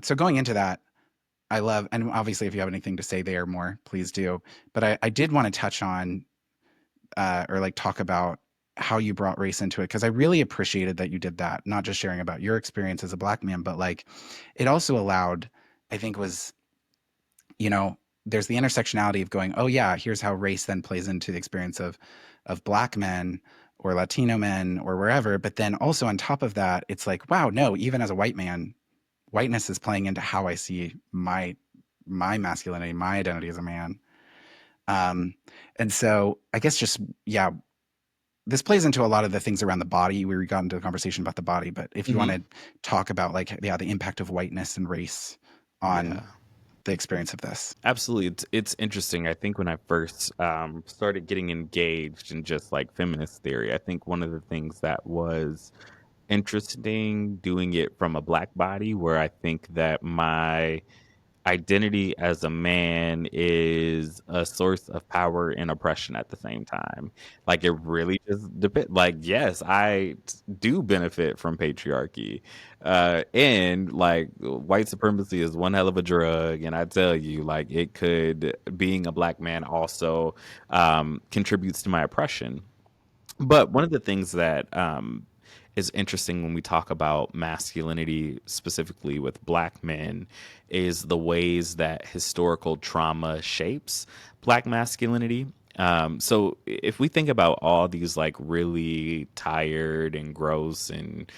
So going into that, I love, and obviously, if you have anything to say there more, please do. But I did want to touch on or like talk about how you brought race into it because I really appreciated that you did that, not just sharing about your experience as a black man, but like it also allowed, I think was, you know, there's the intersectionality of going, oh yeah, here's how race then plays into the experience of black men or Latino men or wherever. But then also on top of that, it's like, wow, no, even as a white man, whiteness is playing into how I see my my masculinity, my identity as a man. Um, and so I guess just, yeah, this plays into a lot of the things around the body. We got into the conversation about the body, but if you want Hmm. to talk about like, yeah, the impact of whiteness and race Yeah. on the experience of this. Absolutely, it's interesting. I think when I first started getting engaged in just like feminist theory, I think one of the things that was interesting doing it from a black body, where I think that my identity as a man is a source of power and oppression at the same time. Like it really just depends. Like yes, do benefit from patriarchy, and like white supremacy is one hell of a drug. And I tell you, like it could being a black man also contributes to my oppression. But one of the things that is interesting when we talk about masculinity, specifically with black men, is the ways that historical trauma shapes black masculinity. So if we think about all these like really tired and gross and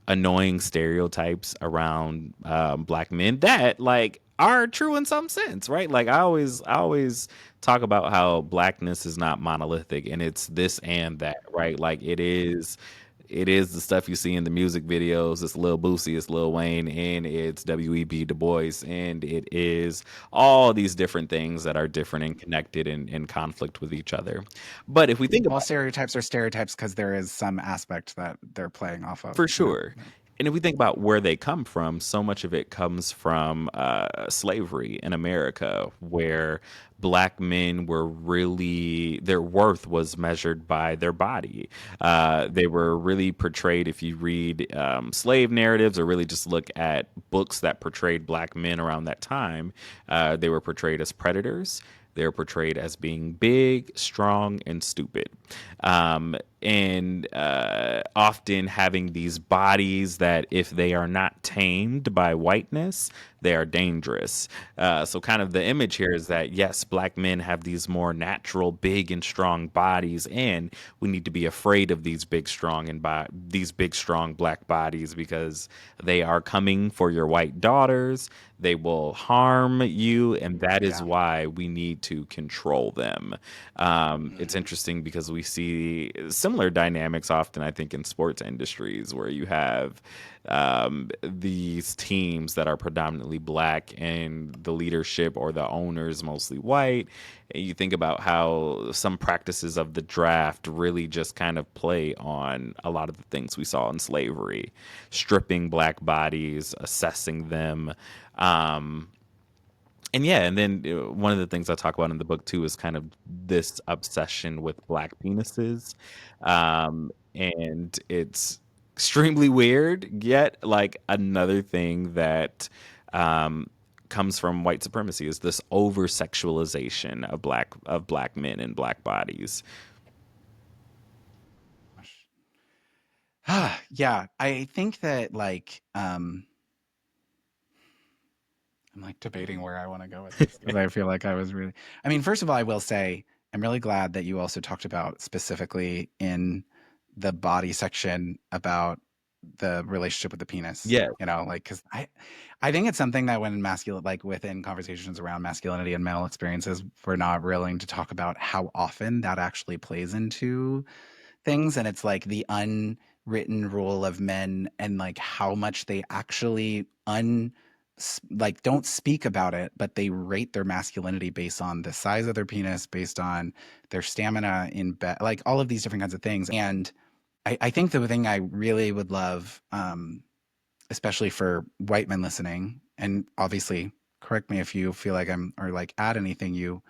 annoying stereotypes around black men that like are true in some sense, right? Like I always talk about how blackness is not monolithic and it's this and that, right? Like it is the stuff you see in the music videos. It's Lil Boosie, it's Lil Wayne, and it's W.E.B. Du Bois, and it is all these different things that are different and connected and in conflict with each other. But if we think All about stereotypes are stereotypes because there is some aspect that they're playing off For of, you know? sure. And if we think about where they come from, so much of it comes from slavery in America, where black men were really, their worth was measured by their body. They were really portrayed, if you read slave narratives or really just look at books that portrayed black men around that time, they were portrayed as predators. They're portrayed as being big, strong, and stupid. And often having these bodies that, if they are not tamed by whiteness, they are dangerous. So, kind of the image here is that, yes, black men have these more natural, big, and strong bodies, and we need to be afraid of these big, strong, these big, strong black bodies because they are coming for your white daughters. They will harm you, and that is Yeah. why we need to control them. It's Mhm. interesting because we see similar dynamics often, I think, in sports industries where you have these teams that are predominantly black and the leadership or the owners mostly white. And you think about how some practices of the draft really just kind of play on a lot of the things we saw in slavery, stripping black bodies, assessing them. Um, and yeah, and then one of the things I talk about in the book too is kind of this obsession with black penises, and it's extremely weird. Yet, like another thing that um, comes from white supremacy is this over sexualization of black men and black bodies. Yeah, I think that like I'm like debating where I want to go with this because I feel like I was really, I mean, first of all, I will say I'm really glad that you also talked about specifically in the body section about the relationship with the penis, Yeah. you know, like, because I think it's something that when masculine, like within conversations around masculinity and male experiences, we're not willing to talk about how often that actually plays into things. And it's like the unwritten rule of men and like how much they actually like don't speak about it, but they rate their masculinity based on the size of their penis, based on their stamina in bed, like all of these different kinds of things. And I think the thing I really would love, especially for white men listening, and obviously correct me if you feel like I'm or like add anything you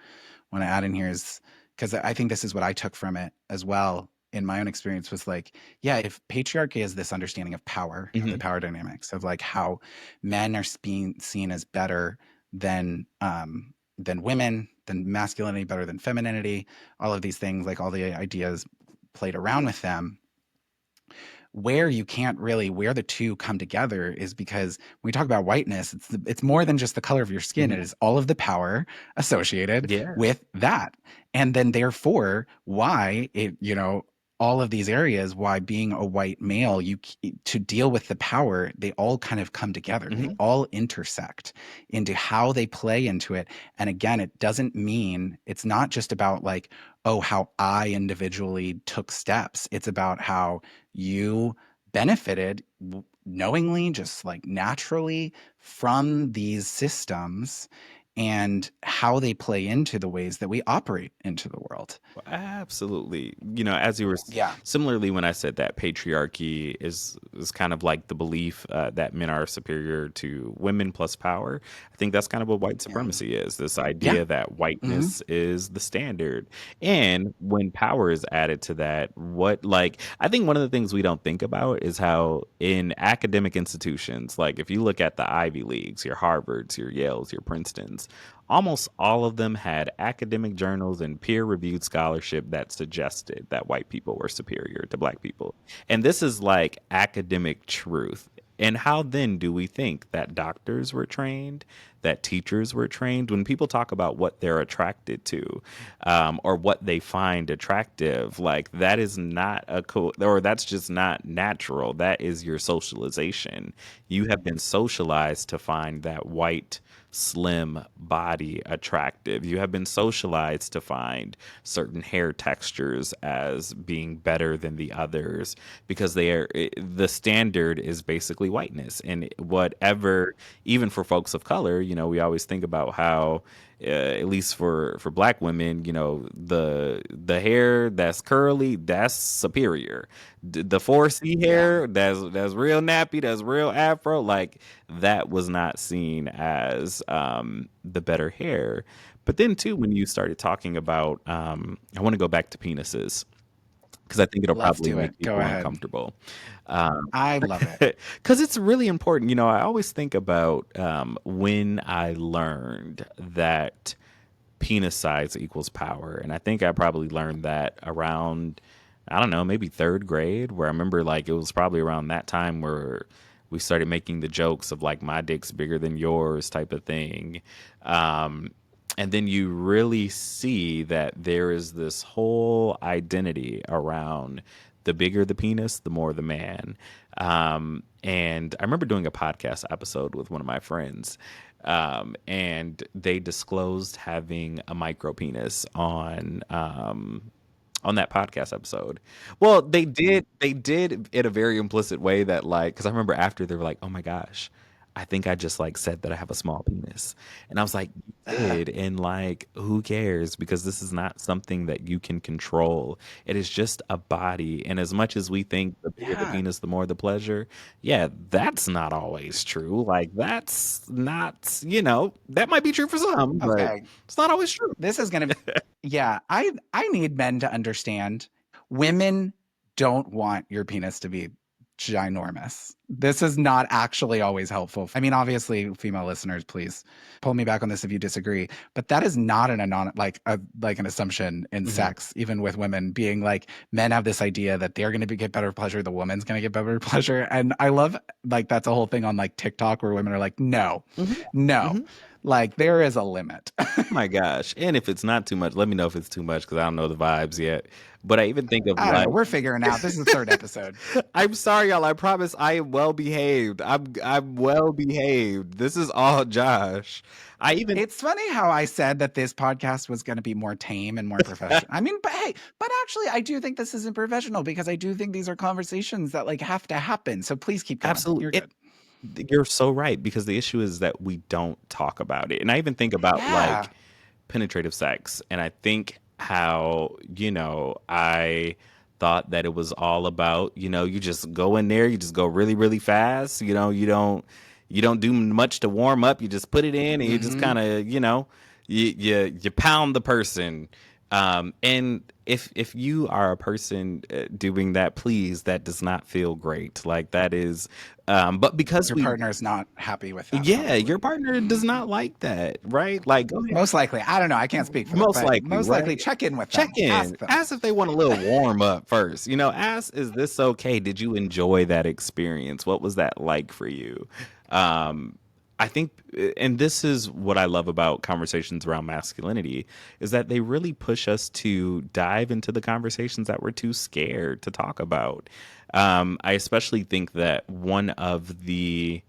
want to add in here is because I think this is what I took from it as well in my own experience was like, yeah, if patriarchy is this understanding of power, of the Hmm. power dynamics, of like how men are being seen as better than women, than masculinity, better than femininity, all of these things, like all the ideas played around with them where you can't really where the two come together is because when we talk about whiteness it's more than just the color of your skin, it Hmm. is all of the power associated Yeah. with that, and then therefore why it, you know, all of these areas why being a white male, to deal with the power, they all kind of come together. They Hmm. all intersect into how they play into it. And again, it doesn't mean, it's not just about like, oh, how I individually took steps. It's about how you benefited knowingly, just like naturally from these systems, and how they play into the ways that we operate into the world. Absolutely. As you were Yeah. similarly when I said that patriarchy is kind of like the belief that men are superior to women plus power. I think that's kind of what white Yeah. supremacy is. This Yeah. idea that Hmm. whiteness is the standard. And when power is added to that, I think one of the things we don't think about is how in academic institutions, like if you look at the Ivy Leagues, your Harvards, your Yales, your Princetons, almost all of them had academic journals and peer reviewed scholarship that suggested that white people were superior to black people. And this is like academic truth. And how then do we think that doctors were trained, that teachers were trained? When people talk about what they're attracted to, or what they find attractive, like that is not or that's just not natural. That is your socialization. You have been socialized to find that white slim body attractive. You have been socialized to find certain hair textures as being better than the others because the standard is basically whiteness. And whatever, even for folks of color, we always think about how at least for black women, the hair that's curly, that's superior. The 4C Yeah. hair that's real nappy, that's real afro, like that was not seen as the better hair. But then too, when you started talking about, I want to go back to penises because I think it'll Let's probably do make it. Go people ahead. uncomfortable. I love it. Because it's really important. I always think about when I learned that penis size equals power. And I think I probably learned that around, I don't know, maybe third grade, where I remember like it was probably around that time where we started making the jokes of like my dick's bigger than yours type of thing. Um, and then you really see that there is this whole identity around the bigger the penis, the more the man. And I remember doing a podcast episode with one of my friends, and they disclosed having a micro penis on that podcast episode. Well, they did in a very implicit way that like, because I remember after they were like, "Oh my gosh, I think I just like said that I have a small penis," and I was like, "You did," and like, who cares? Because this is not something that you can control. It is just a body, and as much as we think the bigger the Yeah. penis, the more the pleasure, yeah, that's not always true. Like that's not, that might be true for some, but Okay. it's not always true. This is gonna yeah, I need men to understand women don't want your penis to be ginormous. This is not actually always helpful. I mean, obviously, female listeners, please pull me back on this if you disagree. But that is not like an assumption in Mhm. sex, even with women being like men have this idea that they're going to get better pleasure, the woman's going to get better pleasure, and I love like that's a whole thing on like TikTok where women are like, no, Mhm. no, Mhm. like there is a limit. My gosh. And if it's not too much, let me know if it's too much because I don't know the vibes yet. But I even think of I don't know. like, We're figuring out. This is the third episode. I'm sorry, y'all. I promise I am well behaved. I'm well behaved. This is all Josh. I even It's funny how I said that this podcast was going to be more tame and more professional. I mean, but hey, but actually, I do think this isn't professional because I do think these are conversations that like have to happen. So please keep going. absolutely You're good. you're so right because the issue is that we don't talk about it. And I even think about Yeah. like penetrative sex and I think how, I thought that it was all about, you just go in there, you just go really, really fast, you don't do much to warm up, you just put it in and you just Mm-hmm. kind of, you pound the person. And if you are a person doing that, please, that does not feel great. Like that is, but because Your partner is not happy with that, yeah, your probably. partner does Mm. not like that, right? Like, go ahead. Most likely. I don't know. I can't speak for them, Most but likely, most likely right? check in with Check them. in. Ask them. Ask if they want a little warm up first. Ask, is this okay? Did you enjoy that experience? What was that like for you? Um, I think, and this is what I love about conversations around masculinity, is that they really push us to dive into the conversations that we're too scared to talk about. I especially think that one of the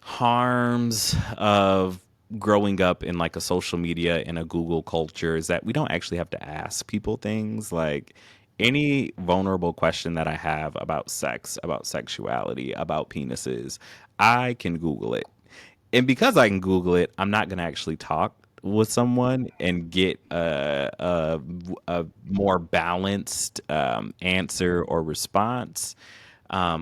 harms of growing up in like a social media and a Google culture is that we don't actually have to ask people things. Like any vulnerable question that I have about sex, about sexuality, about penises, I can Google it. And because I can Google it, I'm not going to actually talk with someone and get a more balanced answer or response.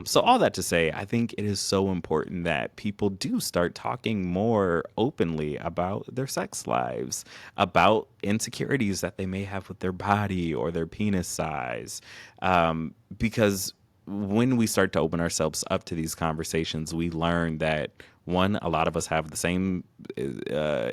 So all that to say, I think it is so important that people do start talking more openly about their sex lives, about insecurities that they may have with their body or their penis size, because when we start to open ourselves up to these conversations, we learn that one, a lot of us have the same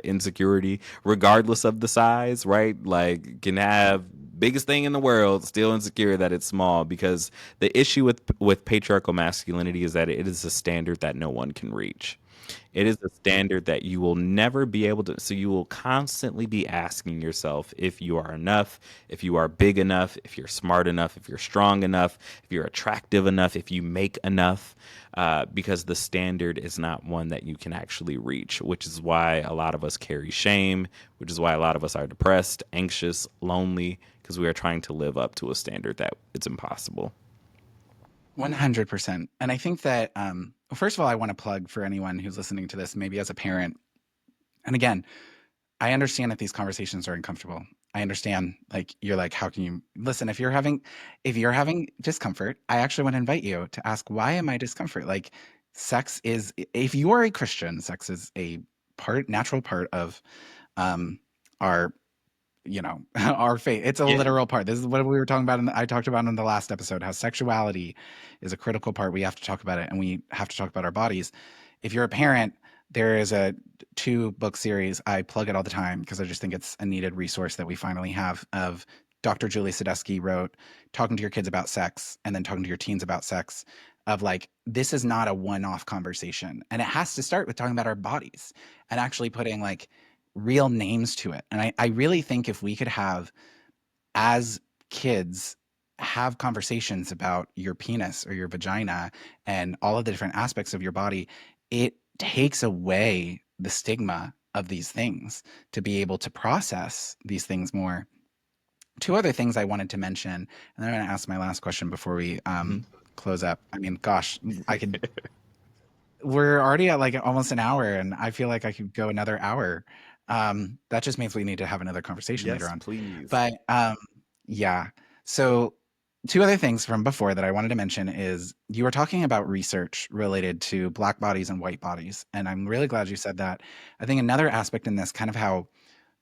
insecurity, regardless of the size, right? Like, can have biggest thing in the world, still insecure that it's small. Because the issue with patriarchal masculinity is that it is a standard that no one can reach. It is a standard that you will never be able to. So you will constantly be asking yourself if you are enough, if you are big enough, if you're smart enough, if you're strong enough, if you're attractive enough, if you make enough, because the standard is not one that you can actually reach, which is why a lot of us carry shame, which is why a lot of us are depressed, anxious, lonely, because we are trying to live up to a standard that it's impossible. 100%. And I think that, first of all, I want to plug for anyone who's listening to this, maybe as a parent. And again, I understand that these conversations are uncomfortable. I understand, like, you're like, how can you listen? If you're having discomfort, I actually want to invite you to ask, why am I discomfort? Like, if you are a Christian, sex is a natural part of um, our our faith. It's a Yeah. literal part. This is what we were talking about. I talked about in the last episode how sexuality is a critical part. We have to talk about it, and we have to talk about our bodies. If you're a parent, there is a 2-book series. I plug it all the time because I just think it's a needed resource that we finally have. Of Dr. Julie Sadusky wrote, talking to your kids about sex, and then talking to your teens about sex. Of like, this is not a one-off conversation, and it has to start with talking about our bodies and actually putting like real names to it. And I really think if we could have, as kids, have conversations about your penis or your vagina and all of the different aspects of your body, it takes away the stigma of these things to be able to process these things more. Two other things I wanted to mention, and then I'm going to ask my last question before we Mhm. close up. I mean, gosh, I could. We're already at like almost an hour, and I feel like I could go another hour. That just means we need to have another conversation later Yes, on. please. But yeah. So, two other things from before that I wanted to mention is you were talking about research related to black bodies and white bodies, and I'm really glad you said that. I think another aspect in this, kind of how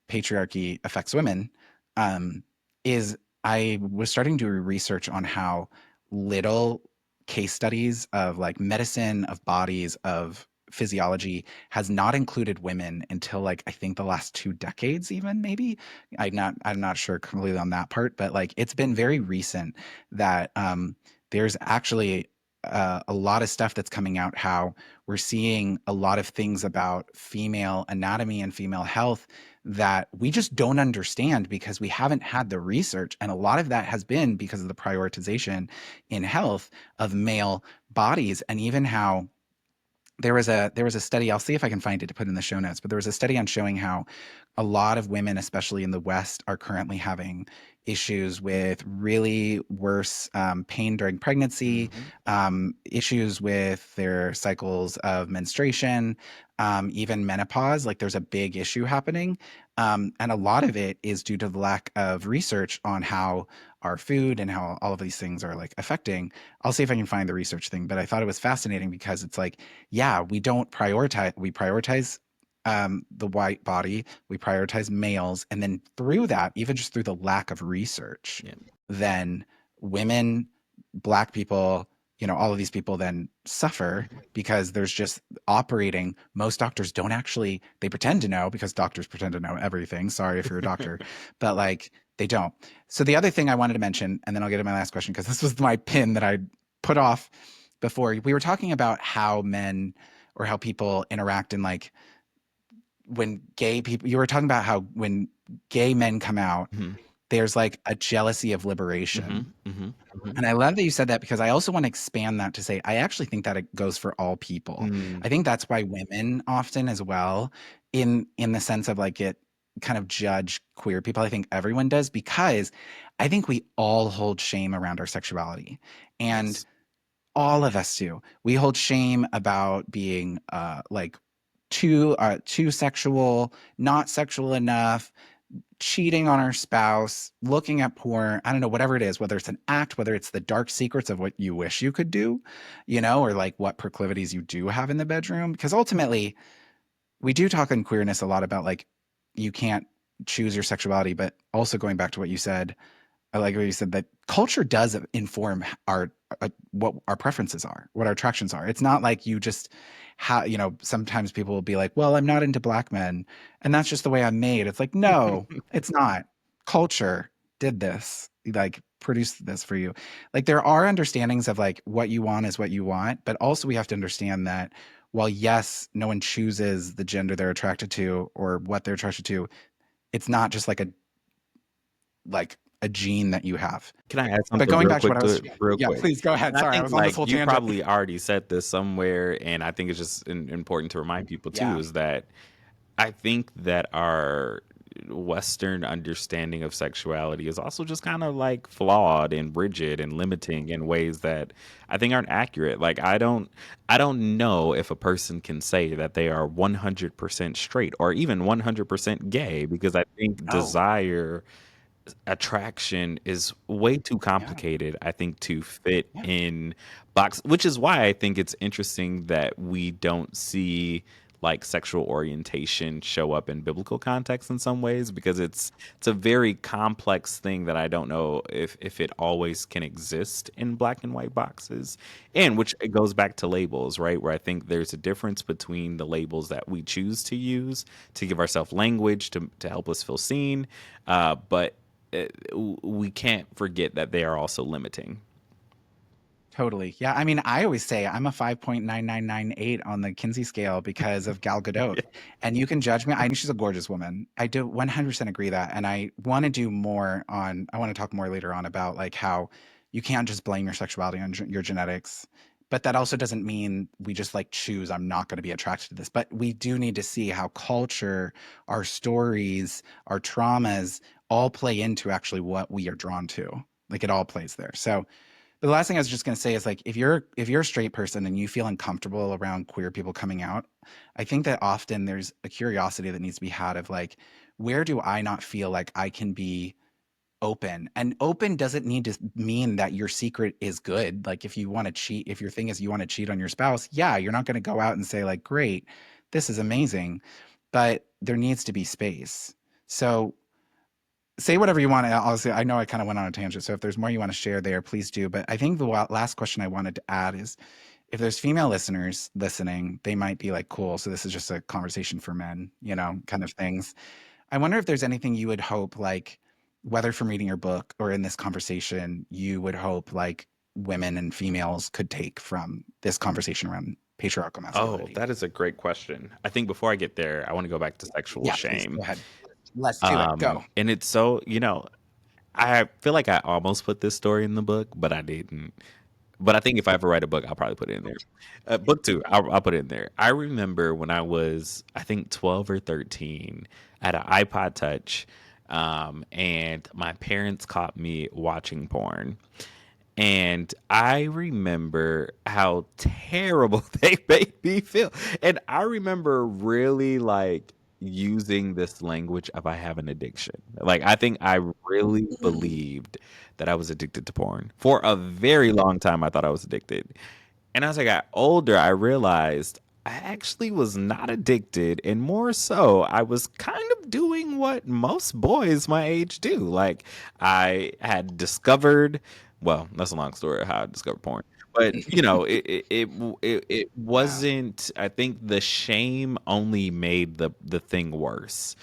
patriarchy affects women, um, is I was starting to do research on how little case studies of like medicine, of bodies, of physiology has not included women until like I think the last 2 decades, even maybe. I'm not sure completely on that part, but like it's been very recent that there's actually a lot of stuff that's coming out how we're seeing a lot of things about female anatomy and female health that we just don't understand because we haven't had the research. And a lot of that has been because of the prioritization in health of male bodies, and even how there was a study. I'll see if I can find it to put in the show notes, but there was a study on showing how a lot of women, especially in the West, are currently having issues with really worse pain during pregnancy, Mhm. issues with their cycles of menstruation, even menopause. Like there's a big issue happening. And a lot of it is due to the lack of research on how our food and how all of these things are like affecting. I'll see if I can find the research thing, but I thought it was fascinating because it's like, yeah, we prioritize the white body, we prioritize males, and then through that, even just through the lack of research, Yeah. then women, black people, all of these people then suffer because there's just operating. Most doctors don't actually, they pretend to know because doctors pretend to know everything. Sorry if you're a doctor, but like they don't. So the other thing I wanted to mention, and then I'll get to my last question because this was my pin that I put off before. We were talking about how men, or how people interact in like when gay people, you were talking about how when gay men come out, Mm-hmm. there's like a jealousy of Mm-hmm. liberation. Mm-hmm. And I love that you said that because I also want to expand that to say I actually think that it goes for all people. Mm-hmm. I think that's why women often as well, in the sense of like it kind of judge queer people. I think everyone does because I think we all hold shame around our sexuality. And Yes. all of us do. We hold shame about being like too sexual, not sexual enough, cheating on our spouse, looking at porn, I don't know, whatever it is, whether it's an act, whether it's the dark secrets of what you wish you could do, or like what proclivities you do have in the bedroom. Because ultimately, we do talk in queerness a lot about like you can't choose your sexuality, but also going back to what you said, I like what you said that culture does inform our what our preferences are, what our attractions are. It's not like you just sometimes people will be like, "Well, I'm not into black men, and that's just the way I'm made." It's like, "No, it's not. Culture did this. Like produced this for you." Like there are understandings of like what you want is what you want, but also we have to understand that while yes, no one chooses the gender they're attracted to or what they're attracted to, it's not just like a gene that you have. Can I add But something going real back to quick what I to was it? Real yeah, quick. please go ahead. And I Sorry, I think was on this like whole you tangent. probably already said this somewhere, and I think it's just important to remind people too Yeah. is that I think that our Western understanding of sexuality is also just kind of like flawed and rigid and limiting in ways that I think aren't accurate. Like I don't know if a person can say that they are 100% straight or even 100% gay because I think Oh, desire attraction is way too yeah. complicated, I think, to fit Yeah. in box, which is why I think it's interesting that we don't see like sexual orientation show up in biblical context in some ways because it's a very complex thing that I don't know if it always can exist in black and white boxes. And which it goes back to labels, right? Where I think there's a difference between the labels that we choose to use to give ourselves language to help us feel seen, but we can't forget that they are also limiting. Totally. Yeah. I mean, I always say I'm a 5.9998 on the Kinsey scale because of Gal Gadot. Yeah. And you can judge me. I think she's a gorgeous woman. I do 100% agree that. And I want to do more I want to talk more later on about like how you can't just blame your sexuality on your genetics. But that also doesn't mean we just like choose, I'm not going to be attracted to this. But we do need to see how culture, our stories, our traumas all play into actually what we are drawn to. Like it all plays there. So, the last thing I was just going to say is like if you're a straight person and you feel uncomfortable around queer people coming out, I think that often there's a curiosity that needs to be had of like where do I not feel like I can be open? And open doesn't need to mean that your secret is good. Like if you want to cheat, if your thing is you want to cheat on your spouse, yeah, you're not going to go out and say like, "Great, this is amazing." But there needs to be space. So say whatever you want. Honestly, I know I kind of went on a tangent. So if there's more you want to share there, please do. But I think the last question I wanted to add is if there's female listeners listening, they might be like, "Cool. So this is just a conversation for men, kind of things." I wonder if there's anything you would hope, like, whether from reading your book or in this conversation, you would hope like women and females could take from this conversation around patriarchal Oh, masculinity. that is a great question. I think before I get there, I want to go back to sexual Yeah, please go shame. ahead. Let's do it. Go. And it's so, I feel like I almost put this story in the book, but I didn't. But I think if I ever write a book, I'll probably put it in there. Book two, I'll put it in there. I remember when I was, I think, 12 or 13, I had an iPod Touch, and my parents caught me watching porn. And I remember how terrible they made me feel. And I remember really like using this language of I have an addiction. Like I think I really Mm. believed that I was addicted to porn. For a very long time I thought I was addicted. And as I got older, I realized I actually was not addicted, and more so, I was kind of doing what most boys my age do. Like, I had discovered, well, that's a long story of how I discovered porn. But it Yeah. wasn't. I think the shame only made the thing worse.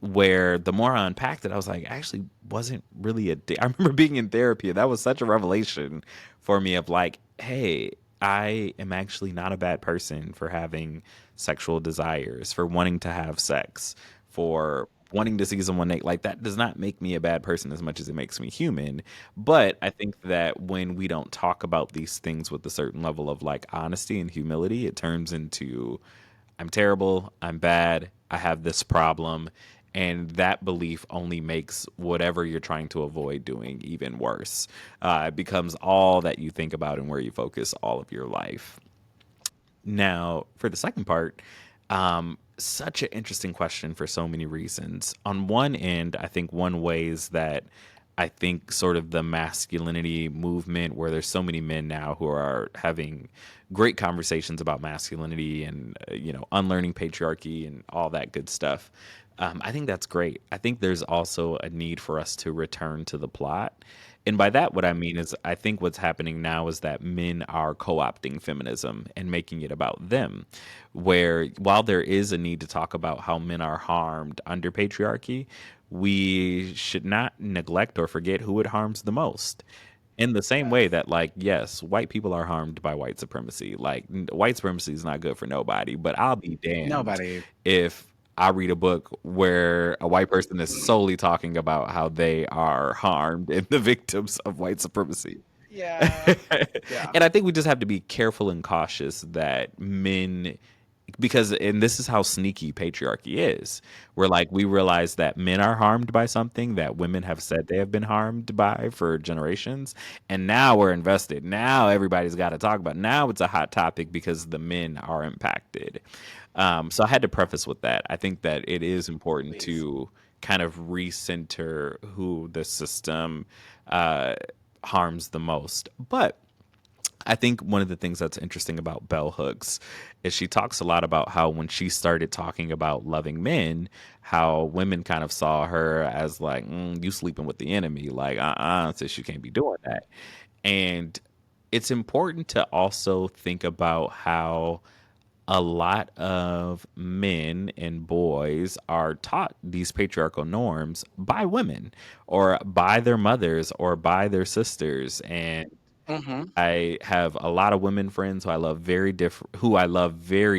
Where the more I unpacked it, I was like, I actually wasn't really I remember being in therapy, and that was such a revelation for me of like, hey, I am actually not a bad person for having sexual desires, for wanting to have sex, for wanting to see someone naked. Like that does not make me a bad person as much as it makes me human. But I think that when we don't talk about these things with a certain level of like honesty and humility, it turns into I'm terrible, I'm bad, I have this problem. And that belief only makes whatever you're trying to avoid doing even worse. It becomes all that you think about and where you focus all of your life. Now, for the second part, such an interesting question for so many reasons. On one end, I think one ways that I think sort of the masculinity movement, where there's so many men now who are having great conversations about masculinity and unlearning patriarchy and all that good stuff. I think that's great. I think there's also a need for us to return to the plot. And by that, what I mean is, I think what's happening now is that men are co opting feminism and making it about them. Where while there is a need to talk about how men are harmed under patriarchy, we should not neglect or forget who it harms the most. In the same way Yes. that, like, yes, white people are harmed by white supremacy. Like, white supremacy is not good for nobody, but I'll be damned Nobody. if I read a book where a white person is solely talking about how they are harmed and the victims of white supremacy. Yeah. Yeah. And I think we just have to be careful and cautious that men, because and this is how sneaky patriarchy is. Where like we realize that men are harmed by something that women have said they have been harmed by for generations, and now we're invested. Now everybody's got to talk about it. Now it's a hot topic because the men are impacted. So I had to preface with that. I think that it is important Please. to kind of recenter who the system uh, harms the most. But I think one of the things that's interesting about Bell Hooks is she talks a lot about how when she started talking about loving men, how women kind of saw her as like, you sleeping with the enemy, like, sis, you can't be doing that. And it's important to also think about how a lot of men and boys are taught these patriarchal norms by women or by their mothers or by their sisters. And Mm-hmm. I have a lot of women friends who I love very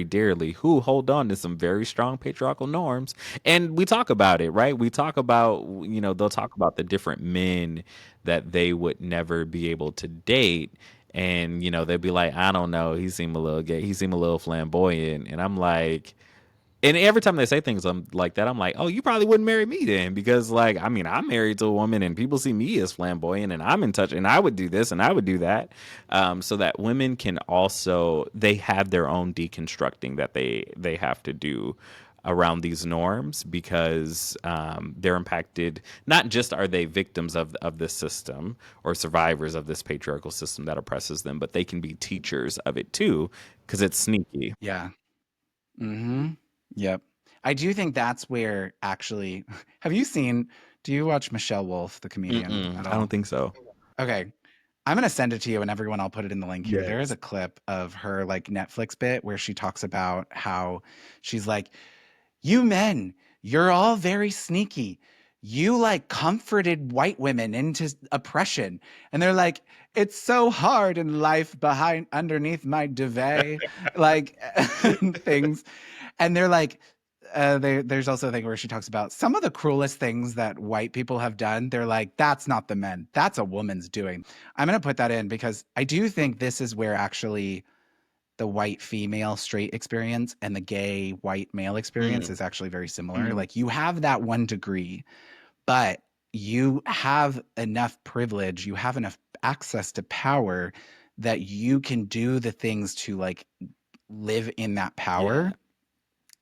dearly, who hold on to some very strong patriarchal norms, and we talk about it, right? We talk about, they'll talk about the different men that they would never be able to date, and they'd be like, I don't know, he seemed a little gay, he seemed a little flamboyant, and I'm like, and every time they say things like that, I'm like, oh, you probably wouldn't marry me then, because like, I mean, I'm married to a woman, and people see me as flamboyant, and I'm in touch, and I would do this, and I would do that, so that women can also they have their own deconstructing that they have to do around these norms because they're impacted. Not just are they victims of this system or survivors of this patriarchal system that oppresses them, but they can be teachers of it too because it's sneaky. Yeah. Mm-hmm. Yep. I do think that's where actually do you watch Michelle Wolf, the comedian, Mm-mm, at I don't all? think so. Okay. I'm gonna send it to you and everyone, I'll put it in the link here. There is Yes. a clip of her like Netflix bit where she talks about how she's like, you men, you're all very sneaky. You like comforted white women into oppression. And they're like, it's so hard in life behind underneath my duvet, like things. And they're like, there's also a thing where she talks about some of the cruelest things that white people have done. They're like, that's not the men. That's a woman's doing. I'm going to put that in because I do think this is where actually the white female straight experience and the gay white male experience Mm, is actually very similar. Like you have that 1 degree, but you have enough privilege, you have enough access to power that you can do the things to like live in that yeah. power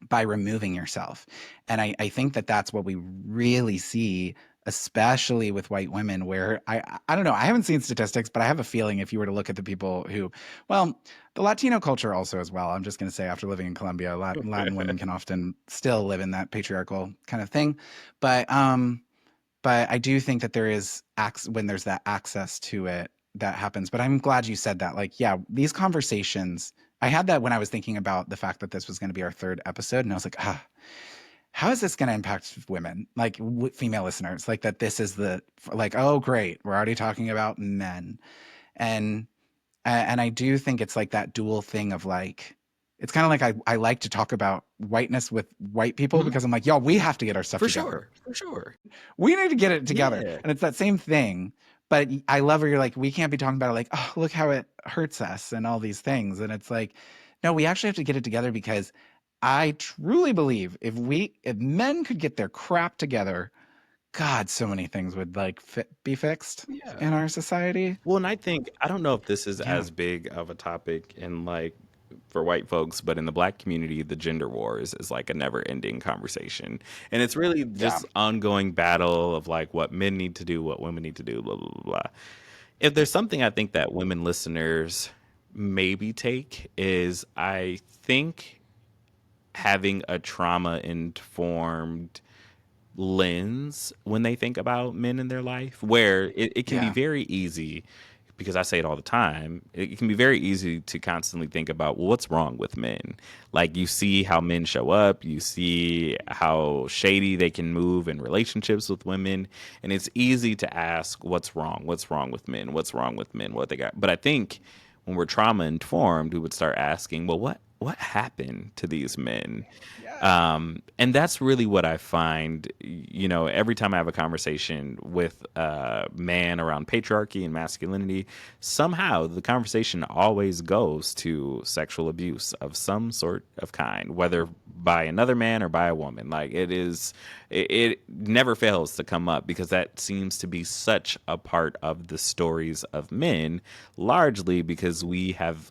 by removing yourself. And I think that that's what we really see, especially with white women, where I don't know, I haven't seen statistics, but I have a feeling if you were to look at the people who, well, the Latino culture also as well. I'm just going to say after living in Colombia, Latin women can often still live in that patriarchal kind of thing. But but I do think that there is when there's that access to it that happens. But I'm glad you said that. Like, yeah, these conversations, I had that when I was thinking about the fact that this was going to be our third episode, and I was like, how is this going to impact women, like female listeners? Like that, this is the like, oh, great, we're already talking about men, and And I do think it's like that dual thing of like, it's kind of like I like to talk about whiteness with white people Mhm. because I'm like, y'all, we have to get our stuff For together. sure. For sure. We need to get it together. Yeah. And it's that same thing. But I love where you're like, we can't be talking about it like, oh, look how it hurts us and all these things. And it's like, no, we actually have to get it together because I truly believe if men could get their crap together, God, so many things would like be fixed Yeah. in our society. Well, and I think I don't know if this is Yeah. as big of a topic in like for white folks, but in the black community, the gender wars is like a never-ending conversation. And it's really Yeah. just ongoing battle of like what men need to do, what women need to do, blah blah blah. Blah. If there's something I think that women listeners maybe take is I think having a trauma informed lens when they think about men in their life, where it can be Yeah. very easy, because I say it all the time, it can be very easy to constantly think about, well, what's wrong with men? Like, you see how men show up, you see how shady they can move in relationships with women, and it's easy to ask, what's wrong? What's wrong with men? What's wrong with men? What they got? But I think when we're trauma informed, we would start asking, well, what happened to these men? Yeah. And that's really what I find, you know, every time I have a conversation with a man around patriarchy and masculinity, somehow the conversation always goes to sexual abuse of some sort of kind, whether by another man or by a woman. Like it never fails to come up because that seems to be such a part of the stories of men, largely because we have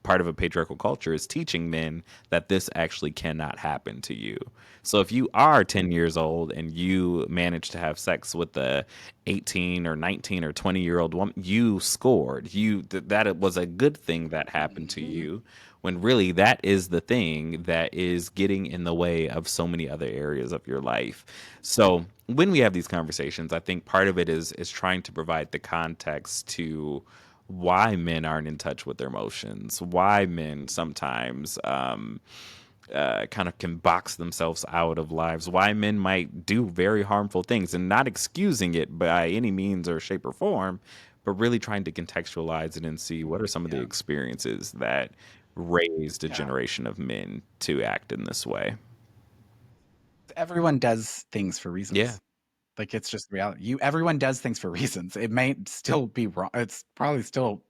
part of a patriarchal culture is teaching men that this actually cannot happen to you. So if you are 10 years old and you manage to have sex with a 18 or 19 or 20-year-old woman, you scored. That it was a good thing that happened to Mhm. you, when really that is the thing that is getting in the way of so many other areas of your life. So when we have these conversations, I think part of it is trying to provide the context to why men aren't in touch with their emotions, why men sometimes kind of can box themselves out of lives, why men might do very harmful things, and not excusing it by any means or shape or form, but really trying to contextualize it and see what are some of the Yeah. experiences that raised a Yeah. generation of men to act in this way. Everyone does things for Yeah. reasons. Like, it's just reality. Everyone does things for reasons. It may still be wrong. It's probably still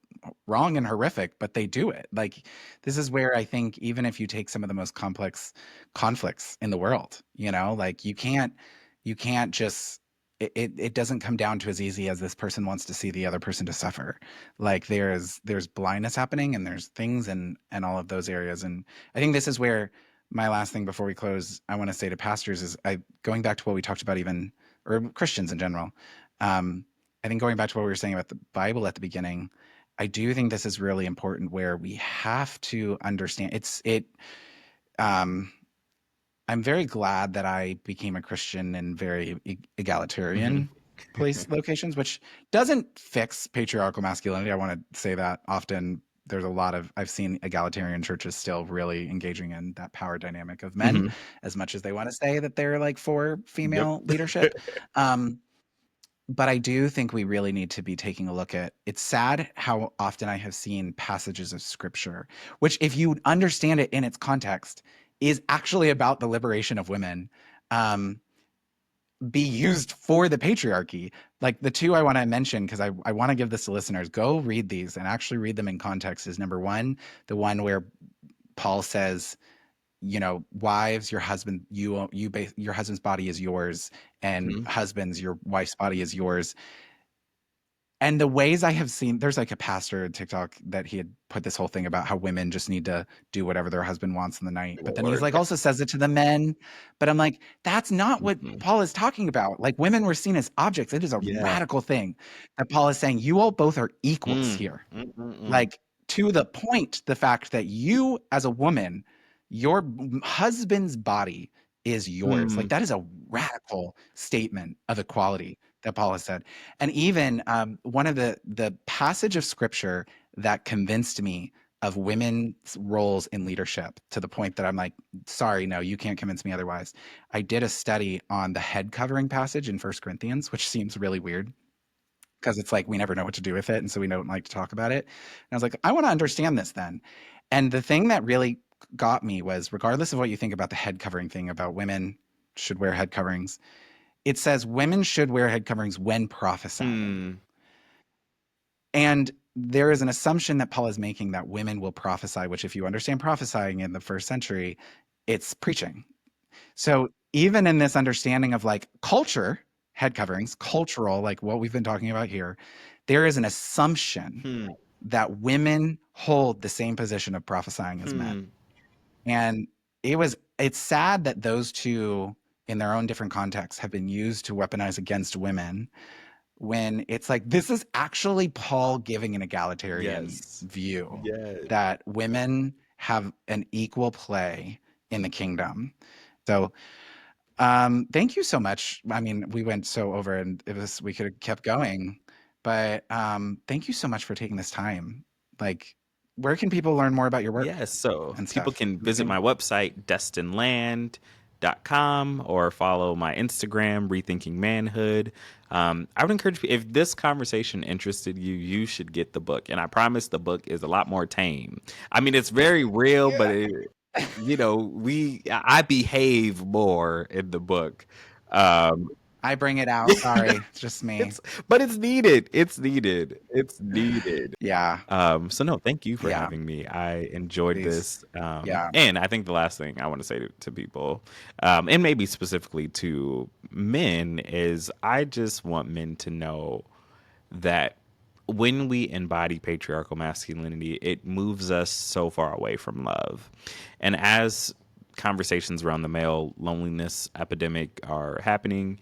wrong and horrific, but they do it. Like, this is where I think even if you take some of the most complex conflicts in the world, like you can't just it doesn't come down to as easy as this person wants to see the other person to suffer. Like there's blindness happening and there's things and all of those areas. And I think this is where my last thing before we close, I want to say to pastors is going back to what we talked about even or Christians in general. I think going back to what we were saying about the Bible at the beginning, I do think this is really important where we have to understand um, I'm very glad that I became a Christian in very Hmm. egalitarian place locations, which doesn't fix patriarchal masculinity. I want to say that often there's a lot of I've seen egalitarian churches still really engaging in that power dynamic of men Hmm. as much as they want to say that they're like for Yep. female leadership. Um, but I do think we really need to be taking a look at it's sad how often I have seen passages of scripture, which, if you understand it in its context, is actually about the liberation of women, um, be used for the patriarchy. Like the two I want to mention, because I want to give this to listeners, go read these and actually read them in context, is number one, the one where Paul says, wives, your husband's body is yours, and Hmm. husbands, your wife's body is yours. And the ways I have seen, there's like a pastor on TikTok that he had put this whole thing about how women just need to do whatever their husband wants in the night. But then he's Lord. like also says it to the men. But I'm like, that's not what Hmm. Paul is talking about. Like women were seen as objects. It is a Yeah. radical thing that Paul is saying. You all both are equals Mm. here. Mm-mm-mm. Like, to the point, the fact that you as a woman, your husband's body is yours. Like Mm. that is a radical statement of equality that Paul has said. And even one of the passage of scripture that convinced me of women's roles in leadership to the point that I'm like, sorry, no, you can't convince me otherwise. I did a study on the head covering passage in First Corinthians, which seems really weird. because it's like we never know what to do with it, and so we don't like to talk about it. And I was like, I want to understand this then. And the thing that really got me was, regardless of what you think about the head covering thing about women should wear head coverings, it says women should wear head coverings when prophesying. And there is an assumption that Paul is making that women will prophesy, which, if you understand prophesying in the first century, it's preaching. So even in this understanding of like culture, head coverings, cultural, like what we've been talking about here, there is an assumption that women hold the same position of prophesying as men. And it's sad that those two, in their own different contexts, have been used to weaponize against women, when it's like, this is actually Paul giving an egalitarian view that women have an equal play in the kingdom. So thank you so much. I mean, we went so over, and we could have kept going, but thank you so much for taking this time. Like, where can people learn more about your work? Yes, so and people stuff? can visit my website, destynland.com, or follow my Instagram, Rethinking Manhood. I would encourage you, if this conversation interested you, you should get the book. And I promise the book is a lot more tame. I mean, it's very real, but I behave more in the book. I bring it out. Sorry, it's just me. But it's needed. It's needed. It's needed. Yeah. So no, thank you for Yeah. having me. I enjoyed Please. this. Yeah. And I think the last thing I want to say to people, and maybe specifically to men, is I just want men to know that when we embody patriarchal masculinity, it moves us so far away from love. And as conversations around the male loneliness epidemic are happening,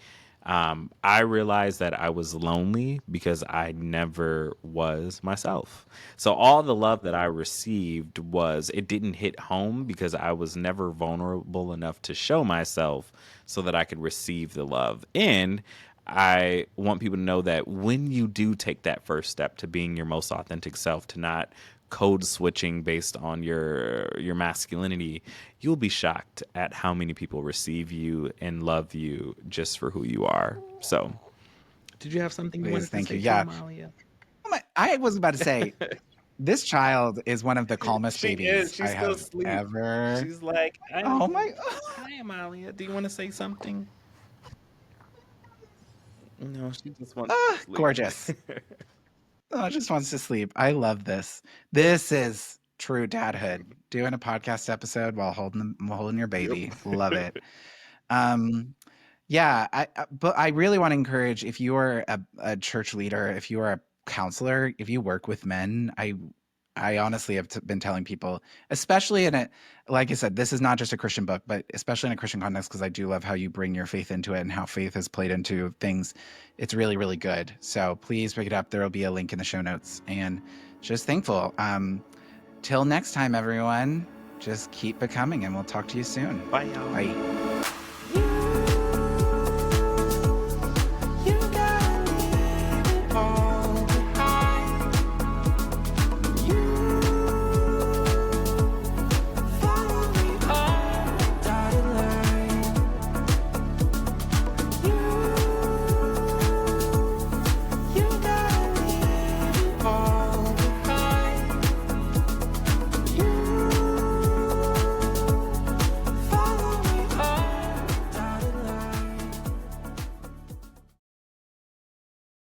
I realized that I was lonely because I never was myself. So all the love that I received it didn't hit home because I was never vulnerable enough to show myself so that I could receive the love. And I want people to know that when you do take that first step to being your most authentic self, to not code switching based on your masculinity, you'll be shocked at how many people receive you and love you just for who you are. So, did you have something you wanted to say, Amalia? I was about to say, this child is one of the calmest babies I have ever. She's like, oh my. Hi, Amalia. Do you want to say something? No, she just wants to sleep. Gorgeous. Just wants to sleep. I love this. This is true dadhood. Doing a podcast episode while holding your baby. Yep. Love it. Yeah, but I really want to encourage, if you are a church leader, if you are a counselor, if you work with men, I honestly have been telling people, especially like I said, this is not just a Christian book, but especially in a Christian context, because I do love how you bring your faith into it and how faith has played into things. It's really, really good. So please pick it up. There will be a link in the show notes, and just thankful. Till next time, everyone, just keep becoming, and we'll talk to you soon. Bye, y'all. Bye.